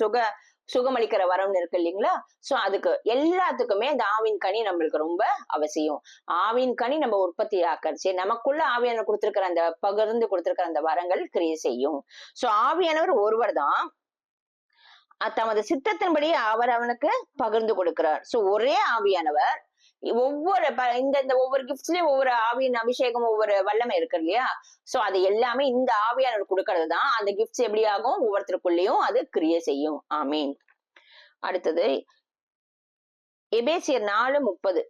சுகமளிக்கிற வரம்னு இருக்கு இல்லைங்களா? சோ அதுக்கு எல்லாத்துக்குமே அந்த ஆவின் கனி நம்மளுக்கு ரொம்ப அவசியம். ஆவின் கனி நம்ம உற்பத்தி ஆக்கரிச்சு நமக்குள்ள ஆவியானவர் கொடுத்திருக்கிற அந்த பகிர்ந்து கொடுத்திருக்கிற அந்த வரங்கள் கிரியை செய்யும். சோ ஆவியானவர் ஒருவர் தான் தமது சித்தத்தின்படி அவர் அவனுக்கு பகிர்ந்து கொடுக்கிறார். சோ ஒரே ஆவியானவர் ஒவ்வொரு ஒவ்வொரு கிஃப்ட்ஸ்லயும் ஒவ்வொரு ஆவியின் அபிஷேகம், ஒவ்வொரு வல்லமை இருக்கு இல்லையா? சோ அது எல்லாமே இந்த ஆவியானவர் கொடுக்கறது தான். அந்த கிஃப்ட்ஸ் எப்படி ஆகும்? ஒவ்வொருத்தருக்குள்ளயும் அது கிரியை செய்யும். ஆமீன். அடுத்தது எபேசியர் 4:30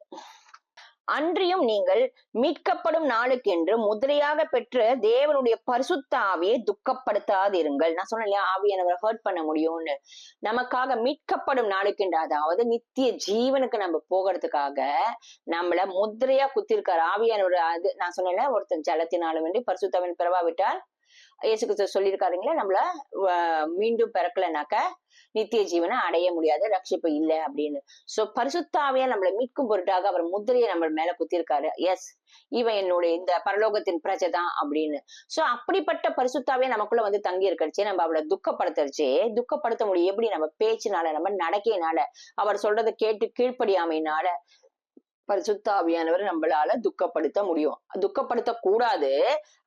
அன்றியும் நீங்கள் மீட்கப்படும் நாளுக்கென்று முதிரையாக பெற்ற தேவனுடைய பரிசுத்த ஆவியை துக்கப்படுத்தாதிருங்கள். நான் சொன்னேன் இல்லையா, ஆவியானவரை ஹர்ட் பண்ண முடியும்னு. நமக்காக மீட்கப்படும் நாளுக்கென்று, அதாவது நித்திய ஜீவனுக்கு நம்ம போகிறதுக்காக நம்மள முதிரையா குத்திருக்காரு ஆவியானவர். அது நான் சொன்னேன்ல, ஒருத்தன் ஜலத்தினாலும் வேண்டி பரிசுத்தாவின் பிறவாவிட்டால் இயேசு கிறிஸ்து சொல்லியிருக்காருங்களே, நம்மள மீண்டும் பிறக்கலனாக்க நித்திய ஜீவனை அடைய முடியாது, ரட்சிப்பு இல்லை அப்படின்னு. சோ பரிசுத்தாவியா நம்மளை மீட்கும் பொருட்டாக அவர் முதிரையை நம்ம மேல குத்திருக்காரு. எஸ், இவன் என்னுடைய இந்த பரலோகத்தின் பிரஜை தான் அப்படின்னு. சோ அப்படிப்பட்ட பரிசுத்தாவியா நமக்குள்ள வந்து தங்கி இருக்கடிச்சே நம்ம அவளை துக்கப்படுத்த முடியும். எப்படி? நம்ம பேச்சினால, நம்ம நடக்கையினால, அவர் சொல்றதை கேட்டு கீழ்ப்படியாமையினால பரிசுத்தாவியானவர் நம்மளால துக்கப்படுத்த முடியும். துக்கப்படுத்த கூடாது.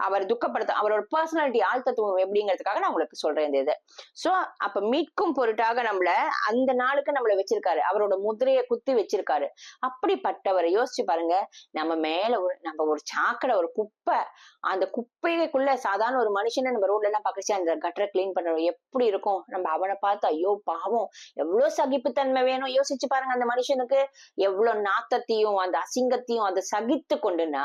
அவரோட பர்சனாலிட்டி, ஆழ்த்தத்துவம் எப்படிங்கிறதுக்காக நான் உங்களுக்கு சொல்றேன் இந்த இதை. சோ அப்ப மீட்கும் பொருட்டாக நம்மள அந்த நாளுக்கு நம்மள வச்சிருக்காரு, அவரோட முதிரையை குத்தி வச்சிருக்காரு. அப்படிப்பட்டவரை யோசிச்சு பாருங்க. நம்ம மேல நம்ம ஒரு சாக்கடை, ஒரு குப்பை, அந்த குப்பைக்குள்ள சாதாரண ஒரு மனுஷனை நம்ம ரோட்ல எல்லாம் பக்கச்சு அந்த கட்டரை கிளீன் பண்றோம், எப்படி இருக்கும்? நம்ம அவனை பார்த்து ஐயோ பாவம், எவ்வளவு சகிப்புத்தன்மை வேணும் யோசிச்சு பாருங்க. அந்த மனுஷனுக்கு எவ்வளவு நாத்தத்தையும் அந்த அசிங்கத்தையும் அதை சகித்து கொண்டுனா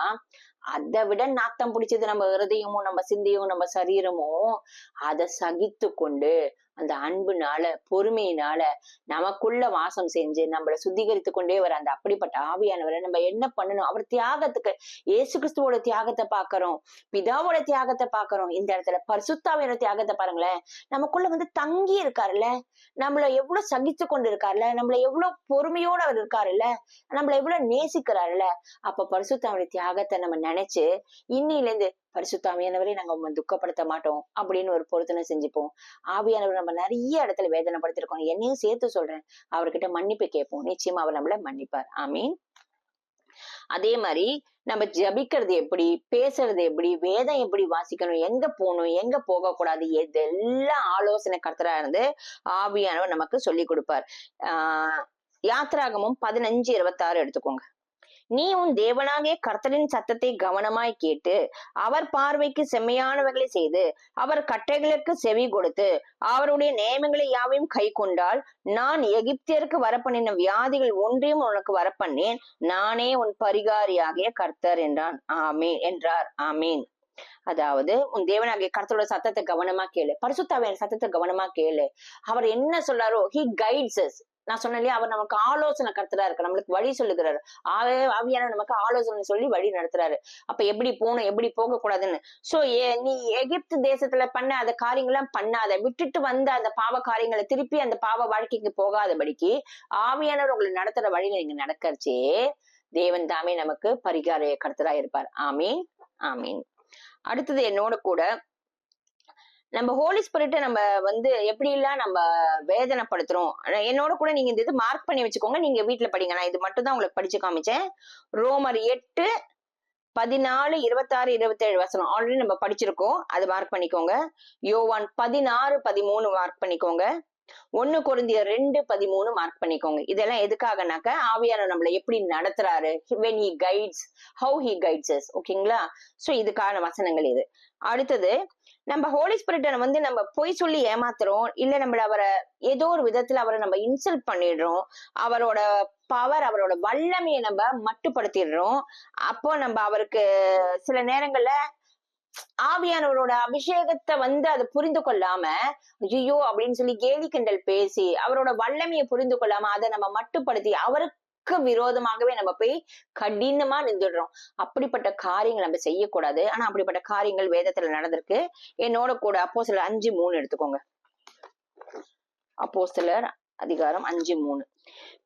அதை விட நாத்தம் பிடிச்சது நம்ம இருதயமும் நம்ம சிந்தையும் நம்ம சரீரமும். அதை சகித்து கொண்டு அந்த அன்புனால பொறுமையினால நமக்குள்ள வாசம் செஞ்சு நம்மளை சுத்திகரித்து கொண்டே வர அந்த அப்படிப்பட்ட ஆவியானவரை நம்ம என்ன பண்ணணும்? அவர் தியாகத்துக்கு, இயேசு கிறிஸ்துவோட தியாகத்தை பாக்குறோம், பிதாவோட தியாகத்தை பாக்குறோம். இந்த இடத்துல பரிசுத்தாவியோட தியாகத்தை பாருங்களேன். நமக்குள்ள தங்கி இருக்காருல்ல, நம்மள எவ்வளவு சகித்து கொண்டு இருக்காருல்ல, நம்மள எவ்வளவு பொறுமையோட அவர் இருக்காருல்ல, நம்மள எவ்வளவு நேசிக்கிறாருல்ல. அப்ப பரிசுத்தாவியோட தியாகத்தை நம்ம நினைச்சு இன்னில இருந்து பரிசுத்தாவியானவரை நாங்க துக்கப்படுத்த மாட்டோம் அப்படின்னு ஒரு பொருத்தனை செஞ்சுப்போம். ஆவியானவர் நம்ம நிறைய இடத்துல வேதனைப்படுத்திருக்கோம், என்னையும் சேர்த்து சொல்றேன். அவர்கிட்ட மன்னிப்பு கேட்போம், நிச்சயமா அவர் நம்மள மன்னிப்பார். ஆமீன். அதே மாதிரி நம்ம ஜபிக்கிறது எப்படி, பேசுறது எப்படி, வேதம் எப்படி வாசிக்கணும், எங்க போகணும், எங்க போக கூடாது, இதெல்லாம் ஆலோசனை கர்த்தரா இருந்து ஆவியானவர் நமக்கு சொல்லி கொடுப்பார். யாத்ராகமும் 15:26 எடுத்துக்கோங்க. நீ உன் தேவனாகிய கர்த்தரின் சத்தத்தை கவனமாய் கேட்டு அவர் பார்வைக்கு செம்மையானவர்களை செய்து அவர் கட்டளைகளுக்கு செவி கொடுத்து அவருடைய நியமங்களை யாவையும் கை கொண்டால் நான் எகிப்தியருக்கு வரப்பண்ணின வியாதிகள் ஒன்றையும் உனக்கு வரப்பண்ணேன், நானே உன் பரிகாரியாகிய கர்த்தர் என்றார். ஆமீன். அதாவது உன் தேவனாகிய கர்த்தரோட சத்தத்தை கவனமா கேளு, பரிசுத்தாவியான சத்தத்தை கவனமா கேளு. அவர் என்ன சொல்றாரோ he guides us. நான் சொன்னேன் இல்லையா, அவர் நமக்கு ஆலோசனை கர்த்தரா இருக்கு, நம்மளுக்கு வழி சொல்லுகிறாரு. ஆவியான நமக்கு ஆலோசனை சொல்லி வழி நடத்துறாரு. அப்ப எப்படி போகணும், எப்படி போக கூடாதுன்னு. சோ நீ எகிப்து தேசத்துல பண்ண அந்த காரியங்கள்லாம் பண்ணாத, விட்டுட்டு வந்த அந்த பாவ காரியங்களை திருப்பி அந்த பாவ வாழ்க்கைக்கு போகாதபடிக்கு ஆவியானவர் உங்களை நடத்துற வழியில நீங்க நடக்கறச்சே தேவன் தாமே நமக்கு பரிகார கர்த்தரா இருப்பார். ஆமீன், ஆமீன். அடுத்தது என்னோட கூட நம்ம ஹோலி ஸ்பிரிட்டை நம்ம எப்படி எல்லாம் நம்ம வேதனைப்படுத்துறோம். என்னோட கூட நீங்க இந்த இது மார்க் பண்ணி வச்சுக்கோங்க, நீங்க வீட்டுல படிங்க. நான் இது மட்டும் தான் உங்களுக்கு படிச்சு காமிச்சேன். ரோமர் 8:14, 26, 27 ஆல்ரெடி நம்ம படிச்சிருக்கோம், அது மார்க் பண்ணிக்கோங்க. யோவான் 16:13 மார்க் பண்ணிக்கோங்க. 1 கொரிந்தியர் 2:13 மார்க் பண்ணிக்கோங்க. இதெல்லாம் எதுக்காகனாக்க ஆவியானவர் நம்மளை எப்படி நடத்துறாரு, when he guides, how he guides us. ஓகேங்களா? சோ இதுக்கான வசனங்கள் இது. அடுத்தது நம்ம ஹோலி ஸ்பிரிட்டை நம்ம பொய் சொல்லி ஏமாத்துறோம், இல்ல நம்மள அவரை ஏதோ ஒரு விதத்துல அவரை நம்ம இன்சல்ட் பண்ணிடுறோம், அவரோட பவர், அவரோட வல்லமையை நம்ம மட்டுப்படுத்திடுறோம். அப்போ நம்ம அவருக்கு சில நேரங்கள்ல ஆவியானவரோட அபிஷேகத்தை அதை புரிந்து கொள்ளாம ஐயோ அப்படின்னு சொல்லி கேலி கிண்டல் பேசி அவரோட வல்லமையை புரிந்து கொள்ளாம அதை நம்ம மட்டுப்படுத்தி அவருக்கு விரோதமாகவே நம்ம போய் கடினமா நின்றுடுறோம். அப்படிப்பட்ட காரியங்கள் நம்ம செய்யக்கூடாது. ஆனா அப்படிப்பட்ட காரியங்கள் வேதத்துல நடந்திருக்கு. என்னோட கூட அப்போஸ்தலர் 5:3 எடுத்துக்கோங்க. அப்போஸ்தலர் அதிகாரம் 5:3.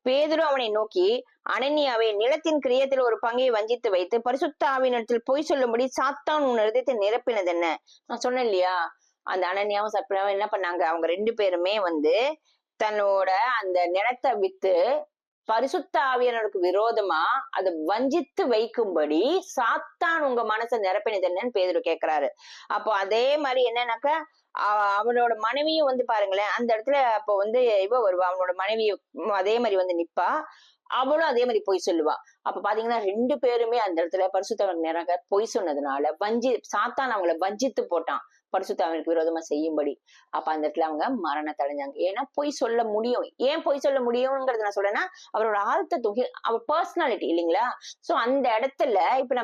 பேதுரு அவனை நோக்கி, அனனியாவே, நிலத்தின் கிரியத்தில் ஒரு பங்கை வஞ்சித்து வைத்து பரிசுத்த ஆவியினிடத்தில் பொய் சொல்லும்படி சாத்தான் உன் இருதயத்தை நிரப்பினது என்ன? நான் சொன்னேன் இல்லையா, அந்த அனனியாவும் சப்ராவும் என்ன பண்ணாங்க, அவங்க 2 பேருமே தன்னோட அந்த நிலத்தை வித்து பரிசுத்த ஆவியானவருக்கு விரோதமா அதை வஞ்சித்து வைக்கும்படி சாத்தான் உங்க மனசை நிரப்பினது என்னன்னு பேதுரு கேக்குறாரு. அப்போ அதே மாதிரி என்னன்னாக்க அவனோட மனைவியும் பாருங்களேன், அந்த இடத்துல அப்போ இவ வருவா, அவனோட மனைவியும் அதே மாதிரி நிப்பா, அவளும் அதே மாதிரி பொய் சொல்லுவா. அப்ப பாத்தீங்கன்னா 2 பேருமே அந்த இடத்துல பரிசுத்தவனுக்கு நேராக பொய் சொன்னதுனால சாத்தான் அவங்களை வஞ்சித்து போட்டான் பரிசுத்தாவிற்கு விரோதமா செய்யும்படி. அப்ப அந்த இடத்துல அவங்க மரணத்தை அடைஞ்சாங்க. ஏன்னா பொய் சொல்ல முடியும். ஏன் பொய் சொல்ல முடியும்ங்கிறது நான் சொல்றேன்னா, அவரோட ஆழ்த்த தொகை, அவர் பர்சனாலிட்டி இல்லைங்களா. சோ அந்த இடத்துல இப்ப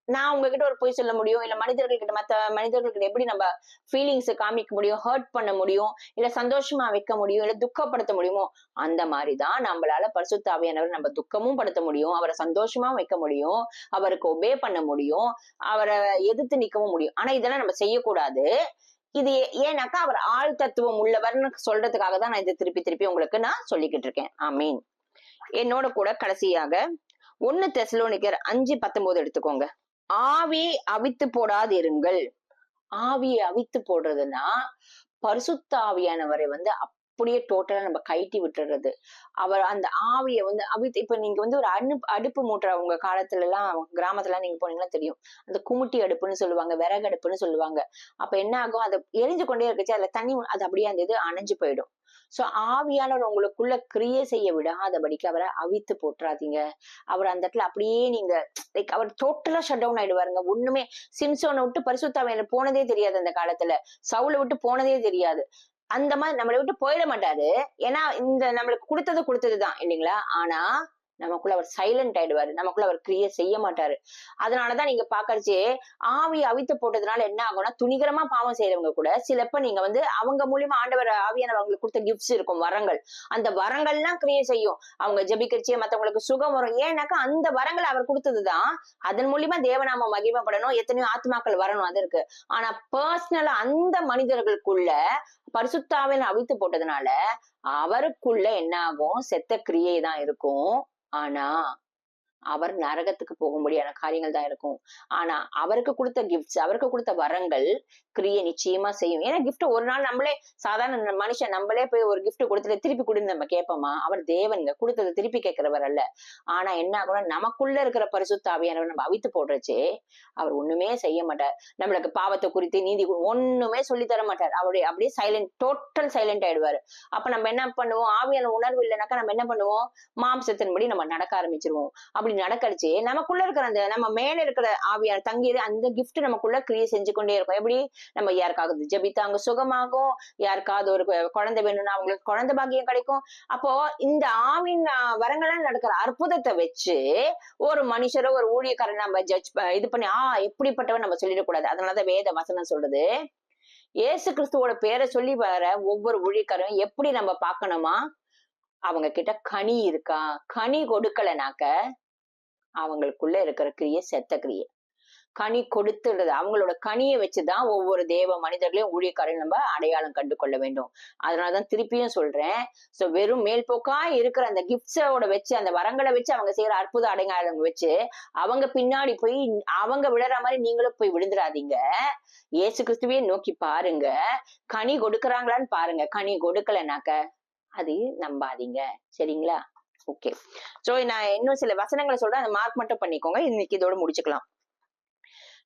நான் உங்ககிட்ட ஒரு பொய் சொல்ல முடியும், இல்ல மத்த மனிதர்கள்கிட்ட எப்படி நம்ம ஃபீலிங்ஸ் காமிக்க முடியும், ஹர்ட் பண்ண முடியும், இல்ல சந்தோஷமா வைக்க முடியும், இல்ல துக்கப்படுத்த முடியுமோ, அந்த மாதிரிதான் நம்மளால பரிசுத்த ஆவியானவர் நம்ம துக்கமும் படுத்த முடியும், அவரை சந்தோஷமா வைக்க முடியும், அவருக்கு ஒபே பண்ண முடியும், அவரை எதிர்த்து நிக்கவும் முடியும். ஆனா இதெல்லாம் நம்ம செய்யக்கூடாது. இது ஏன்னாக்கா அவர் ஆள் தத்துவம் உள்ளவர்னு சொல்றதுக்காக தான் நான் இதை திருப்பி திருப்பி உங்களுக்கு நான் சொல்லிக்கிட்டு இருக்கேன். ஆமீன். என்னோட கூட கடைசியாக 1 தெசலோனிக்கர் 5:19 எடுத்துக்கோங்க. ஆவியை அவித்து போடாதிருங்கள். ஆவியை அவித்து போடுறதுன்னா பரிசுத்த ஆவியானவரை அப்படியே டோட்டலா நம்ம கைட்டி விட்டுறது. அவர் அந்த ஆவியை அவித்து, இப்ப நீங்க ஒரு அடுப்பு மூட்டுற உங்க காலத்துல எல்லாம் கிராமத்துல எல்லாம் நீங்க போனீங்கன்னா தெரியும், அந்த குமுட்டி அடுப்புன்னு சொல்லுவாங்க, விறகு அடுப்புன்னு சொல்லுவாங்க. அப்ப என்ன ஆகும், அது எரிஞ்சு கொண்டே இருக்குச்சு, அதுல தண்ணி அது அப்படியே அந்த இது அணைஞ்சு போயிடும். சோ ஆவியானவர் உங்களுக்குள்ள கிரியை செய்ய விடாதபடிக்கு அவரை அவித்து போட்டுறாதீங்க. அவர் அந்த இடத்துல அப்படியே நீங்க அவர் டோட்டலா ஷட் டவுன் ஆயிடுவாருங்க. ஒண்ணுமே சிம்சோனை விட்டு பரிசுத்த ஆவியானவர் போனதே தெரியாது, அந்த காலத்துல சவுலை விட்டு போனதே தெரியாது. அந்த மாதிரி நம்மளை விட்டு போயிட மாட்டாரு. ஏன்னா இந்த நம்மளுக்கு கொடுத்ததுதான் இல்லைங்களா. ஆனா நமக்குள்ள அவர் சைலண்ட் ஆயிடுவாரு, நமக்குள்ள அவர் கிரியை செய்ய மாட்டாரு. அதனாலதான் நீங்க பாக்கறச்சே ஆவி அவித்து போட்டதுனால என்ன ஆகும்னா, துணிகரமா பாவம் செய்யறவங்க கூட சிலப்ப நீங்க வந்து அவங்க மூலியமா ஆண்டவர் ஆவியானவர் அவங்களுக்கு கொடுத்த கிஃப்ட்ஸ் இருக்கும், வரங்கள். அந்த வரங்கள்லாம் கிரியை செய்யும். அவங்க ஜெபிக்கிறச்சே மத்தவங்களுக்கு சுகம் வரும். ஏன்னாக்கா அந்த வரங்களை அவர் கொடுத்ததுதான். அதன் மூலியமா தேவநாம மகிமைப்படணும், எத்தனையோ ஆத்மாக்கள் வரணும், அது இருக்கு. ஆனா பர்சனலா அந்த மனிதர்களுக்குள்ள பரிசுத்தாவில அவித்து போட்டதுனால அவருக்குள்ள என்ன ஆகும், செத்த கிரியை தான் இருக்கும். ஆனா அவர் நரகத்துக்கு போகும்படியான காரியங்கள் தான் இருக்கும். ஆனா அவருக்கு கொடுத்த கிஃப்ட்ஸ், அவருக்கு கொடுத்த வரங்கள் கிரியை நிச்சயமா செய்யும். ஏன்னா கிஃப்ட் ஒரு நாள் நம்மளே சாதாரண மனுஷன் நம்மளே போய் ஒரு கிஃப்ட் கொடுத்துட்டு திருப்பி கொடுன்னு நம்ம கேட்போமா? அவர் தேவனுங்க, கொடுத்தது திருப்பி கேட்கிறவர் அல்ல. ஆனா என்ன ஆகும்னா, நமக்குள்ள இருக்கிற பரிசுத்த ஆவியானவர் நம்ம அவித்து போடுறச்சே அவர் ஒண்ணுமே செய்ய மாட்டார். நம்மளுக்கு பாவத்தை குறித்து நீதி ஒண்ணுமே சொல்லி தர மாட்டார். அவருடைய அப்படியே சைலண்ட், டோட்டல் சைலண்ட் ஆயிடுவாரு. அப்ப நம்ம என்ன பண்ணுவோம்? ஆவியான உணர்வு இல்லைனாக்கா நம்ம என்ன பண்ணுவோம்? மாம்சத்தின்படி நம்ம நடக்க ஆரம்பிச்சிருவோம். அப்படி நடக்கடிச்சு நமக்குள்ள இருக்கிற அந்த நம்ம மேல இருக்கிற ஆவியார் தங்கியது அந்த கிஃப்ட் நமக்குள்ள கிரியை செஞ்சு கொண்டே இருக்கும். எப்படி? நம்ம யாருக்காவது ஜெபித்தாங்க சுகமாகும், யாருக்காவது ஒரு குழந்தை வேணும்னா அவங்களுக்கு குழந்தை பாக்கியம் கிடைக்கும். அப்போ இந்த ஆவின் வரங்கள்லாம் நடக்கிற அற்புதத்தை வச்சு ஒரு மனுஷரோ ஒரு ஊழியக்காரன் நம்ம ஜட்ஜ் இது பண்ணி எப்படிப்பட்டவன் நம்ம சொல்லிடக்கூடாது. அதனாலதான் வேத வசனம் சொல்றது, இயேசு கிறிஸ்துவோட பேரை சொல்லி வர ஒவ்வொரு ஊழியக்காரரும் எப்படி நம்ம பார்க்கணுமா? அவங்க கிட்ட கனி இருக்கா? கனி கொடுக்கலனாக்க அவங்களுக்குள்ள இருக்கிற கிரியை செத்த கிரியை. கனி கொடுத்துடுறது, அவங்களோட கனியை வச்சுதான் ஒவ்வொரு தேவ மனிதர்களையும் ஊழியக்காரையும் நம்ம அடையாளம் கண்டு கொள்ள வேண்டும். அதனாலதான் திருப்பியும் சொல்றேன், சோ வெறும் மேல்போக்கா இருக்கிற அந்த கிஃப்ட்ஸோட வச்சு, அந்த வரங்களை வச்சு அவங்க செய்யற அற்புத அடையாளம் வச்சு அவங்க பின்னாடி போய் அவங்க விழுற மாதிரி நீங்களும் போய் விழுந்துடாதீங்க. இயேசு கிறிஸ்துவே நோக்கி பாருங்க, கனி கொடுக்கறாங்களான்னு பாருங்க. கனி கொடுக்கலனாக்க அது நம்பாதீங்க. சரிங்களா? ஓகே. சோ நான் இன்னும் சில வசனங்களை சொல்றேன், அந்த மார்க் மட்டும் பண்ணிக்கோங்க. இன்னைக்கு இதோட முடிச்சுக்கலாம்.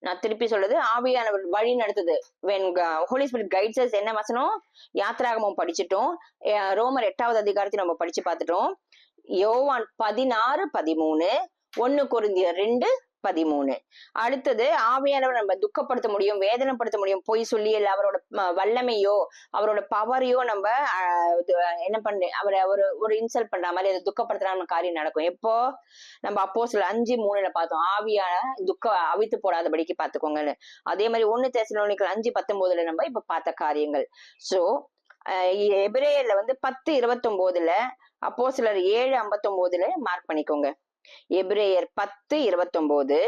நான் திருப்பி சொல்றது, ஆவியானவர் வழி நடத்துது. when holy spirit guides us. என்ன வசனம்? யாத்திராகமம் படிச்சிட்டோம், ரோமர் 8வது அதிகாரத்தை நம்ம படிச்சு பார்த்துட்டோம், யோவான் 16:13, 1 கொரிந்தியர் 2:13. அடுத்தது, ஆவியானவர் நம்ம துக்கப்படுத்த முடியும், வேதனைப்படுத்த முடியும், பொய் சொல்லி இல்ல அவரோட வல்லமையோ அவரோட பவரையோ நம்ம என்ன பண்ண அவரை ஒரு இன்சல்ட் பண்ற மாதிரி அதை துக்கப்படுத்துற காரியம் நடக்கும். எப்போ? நம்ம அப்போஸ்தலர் 5:3 பார்த்தோம், ஆவியான அவித்து போடாதபடிக்கு பாத்துக்கோங்கன்னு. அதே மாதிரி 1 தெசலோனிக்கர் 5:19 நம்ம இப்ப பார்த்த காரியங்கள். சோ எபிரேயர்ல 10:29, அப்போஸ்தலர் 7:59 மார்க் பண்ணிக்கோங்க. எபிரேயர் 10:29,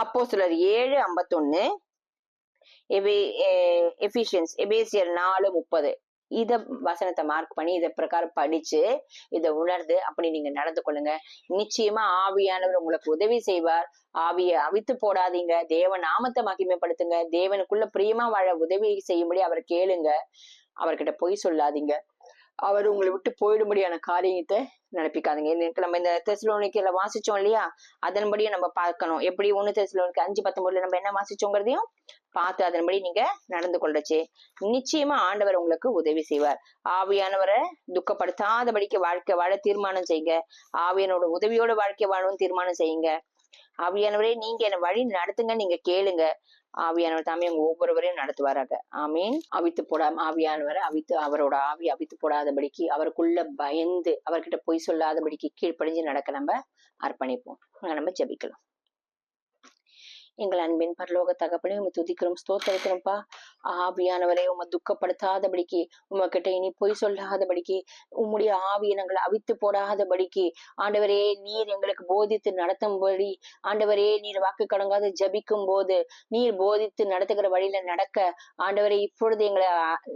அப்போஸ்தலர் 7:51, எபிஷியன்ஸ் எபேசியர் 4:30. இத வசனத்தை மார்க் பண்ணி இத பிரகாரம் படிச்சு இத உணர்ந்து அப்படி நீங்க நடந்து கொள்ளுங்க. நிச்சயமா ஆவியானவர் உங்களுக்கு உதவி செய்வார். ஆவியை அவித்து போடாதீங்க. தேவ நாமத்தை மகிமைப்படுத்துங்க. தேவனுக்குள்ள பிரியமா வாழ உதவி செய்யும்படி அவரை கேளுங்க. அவர்கிட்ட பொய் சொல்லாதீங்க. அவர் உங்களை விட்டு போயிடும்படியான காரியத்தை நடப்பிக்காதீங்க. நம்ம இந்த தெசலோனிக்கேல வாசிச்சோம் இல்லையா, அதன்படியும் நம்ம பார்க்கணும். எப்படி 1 தெசலோனிக்கர் 5:19 நம்ம என்ன வாசிச்சோங்கிறதையும் பார்த்து அதன்படி நீங்க நடந்து கொள்றச்சே நிச்சயமா ஆண்டவர் உங்களுக்கு உதவி செய்வார். ஆவியானவரை துக்கப்படுத்தாதபடிக்கு வாழ்க்கை வாழ தீர்மானம் செய்யுங்க. ஆவியானோட உதவியோட வாழ்க்கை வாழவும் தீர்மானம் செய்யுங்க. ஆவியானவரே நீங்க என்ன வழி நடத்துங்க, நீங்க கேளுங்க. ஆவியானவர் தாமே உங்க ஒவ்வொருவரையும் நடத்துவாராக. ஆமீன். அவித்து போடாம ஆவியானவரை அவரோட ஆவி அவித்து போடாதபடிக்கு, அவருக்குள்ள பயந்து அவர்கிட்ட பொய் சொல்லாதபடிக்கு கீழ்ப்படிஞ்சு நடக்க நம்ம அர்ப்பணிப்போம். நம்ம ஜெபிக்கலாம். எங்கள் அன்பின் பரலோக தகப்பனே, உங்க துதிக்கிறோம், ஸ்தோத்திரிக்கிறோம்ப்பா. ஆவியானவரை உங்க துக்கப்படுத்தாதபடிக்கு, உங்ககிட்ட இனி பொய் சொல்லாதபடிக்கு, உம்முடைய ஆவியை நாங்கள் அவித்து போடாதபடிக்கு ஆண்டவரே நீர் எங்களுக்கு போதித்து நடத்தும்படி, ஆண்டவரே நீர் வாக்கு கடங்காது ஜபிக்கும் போது நீர் போதித்து நடத்துகிற வழியில நடக்க ஆண்டவரே இப்பொழுது எங்களை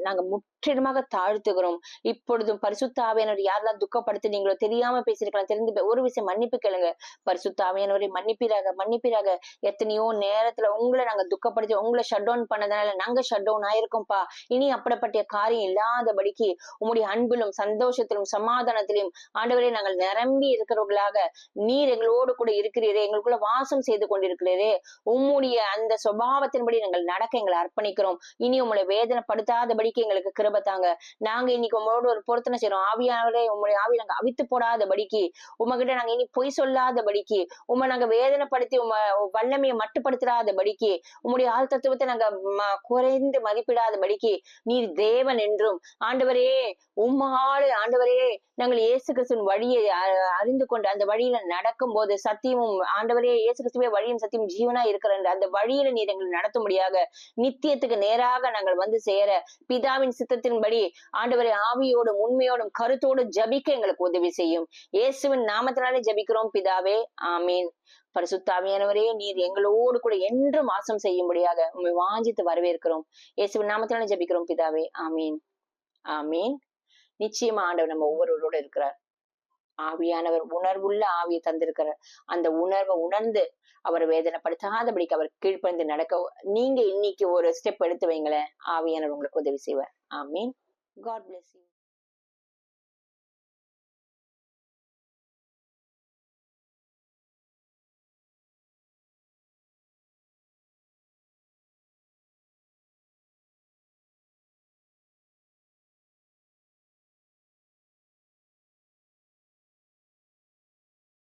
நாங்க முற்றிலுமாக தாழ்த்துகிறோம். இப்பொழுதும் பரிசுத்த ஆவியானவர் யாரெல்லாம் துக்கப்படுத்தினீங்களோ, தெரியாம பேசிருக்கலாம், தெரிந்து ஒரு விஷயம் மன்னிப்பு கேளுங்க. பரிசுத்த ஆவியானவரை மன்னிப்பீராக. எத்தனையோ நேரத்துல உங்களை நாங்க துக்கப்படுத்தி உங்களை ஷட் டவுன் பண்ணதுனால நாங்க ஷட் டவுன் ஆயிருக்கோம்ப்பா. இனி அப்படிப்பட்ட காரியம் இல்லாதபடிக்கு உம்முடைய அன்பிலும் சந்தோஷத்திலும் சமாதானத்திலும் ஆண்டவரே நாங்கள் நிரம்பி இருக்கிறவர்களாக நீர் எங்களோடு கூட இருக்கிறீரே, எங்களுக்குள்ள வாசம் செய்து கொண்டிருக்கிறீரே, உம்முடைய அந்த சுபாவத்தின்படி நாங்கள் நடக்க எங்களை அர்ப்பணிக்கிறோம். இனி உங்களை வேதனைப்படுத்தாதபடிக்கு எங்களுக்கு கிருபை தாங்க. நாங்க இன்னைக்கு உங்களோட ஒரு பொருத்தனை செய்யறோம். ஆவியானவரே உங்களுடைய ஆவி நாங்க அவித்து போடாதபடிக்கு, உமகிட்ட நாங்க இனி பொய் சொல்லாதபடிக்கு, உமை நாங்க வேதனைப்படுத்தி உம வல்லமையை மட்டுப்படுத்தாதபடிக்கு, உம்முடைய ஆள் தத்துவத்தை நாங்க அறிந்து மதிப்பிடாதபடிக்கு நீர் தேவன் என்றும், ஆண்டவரே உம்மாடு ஆண்டவரே நாங்கள் இயேசு கிறிஸ்துவின் வழியை அறிந்து கொண்டு அந்த வழியில நடக்கும் போது சத்தியமும் ஆண்டவரே இயேசு கிறிஸ்துவே வழியும் சத்தியம் ஜீவனா இருக்கிற அந்த வழியில நீர் எங்களை நடத்தும்படியாக நித்தியத்துக்கு நேராக நாங்கள் வந்து சேர பிதாவின் சித்தத்தின்படி ஆண்டவரே ஆவியோடும் உண்மையோடும் கருத்தோடும் ஜபிக்க எங்களுக்கு உதவி செய்யும். இயேசுவின் நாமத்தினாலே ஜபிக்கிறோம் பிதாவே, ஆமீன். பரிசுத்தாவியானவரே நீர் எங்களோடு கூட என்றும் வாசம் செய்யும்படியாக உண்மை வாஞ்சித்து வரவேற்கிறோம். இயேசுவின் நாமத்தினாலே ஜபிக்கிறோம் பிதாவே, ஆமீன், ஆமீன். நிச்சயமா ஆண்டவர் நம்ம ஒவ்வொருவரோட இருக்கிறார். ஆவியானவர் உணர்வுள்ள ஆவியை தந்திருக்கிறார். அந்த உணர்வை உணர்ந்து அவர் வேதனைப்படுத்தாதபடிக்கு அவர் கீழ்ப்பணிந்து நடக்க நீங்க இன்னைக்கு ஒரு ஸ்டெப் எடுத்து வைங்களேன். ஆவியானவர் உங்களுக்கு உதவி செய்வார். ஆமீன். God bless you.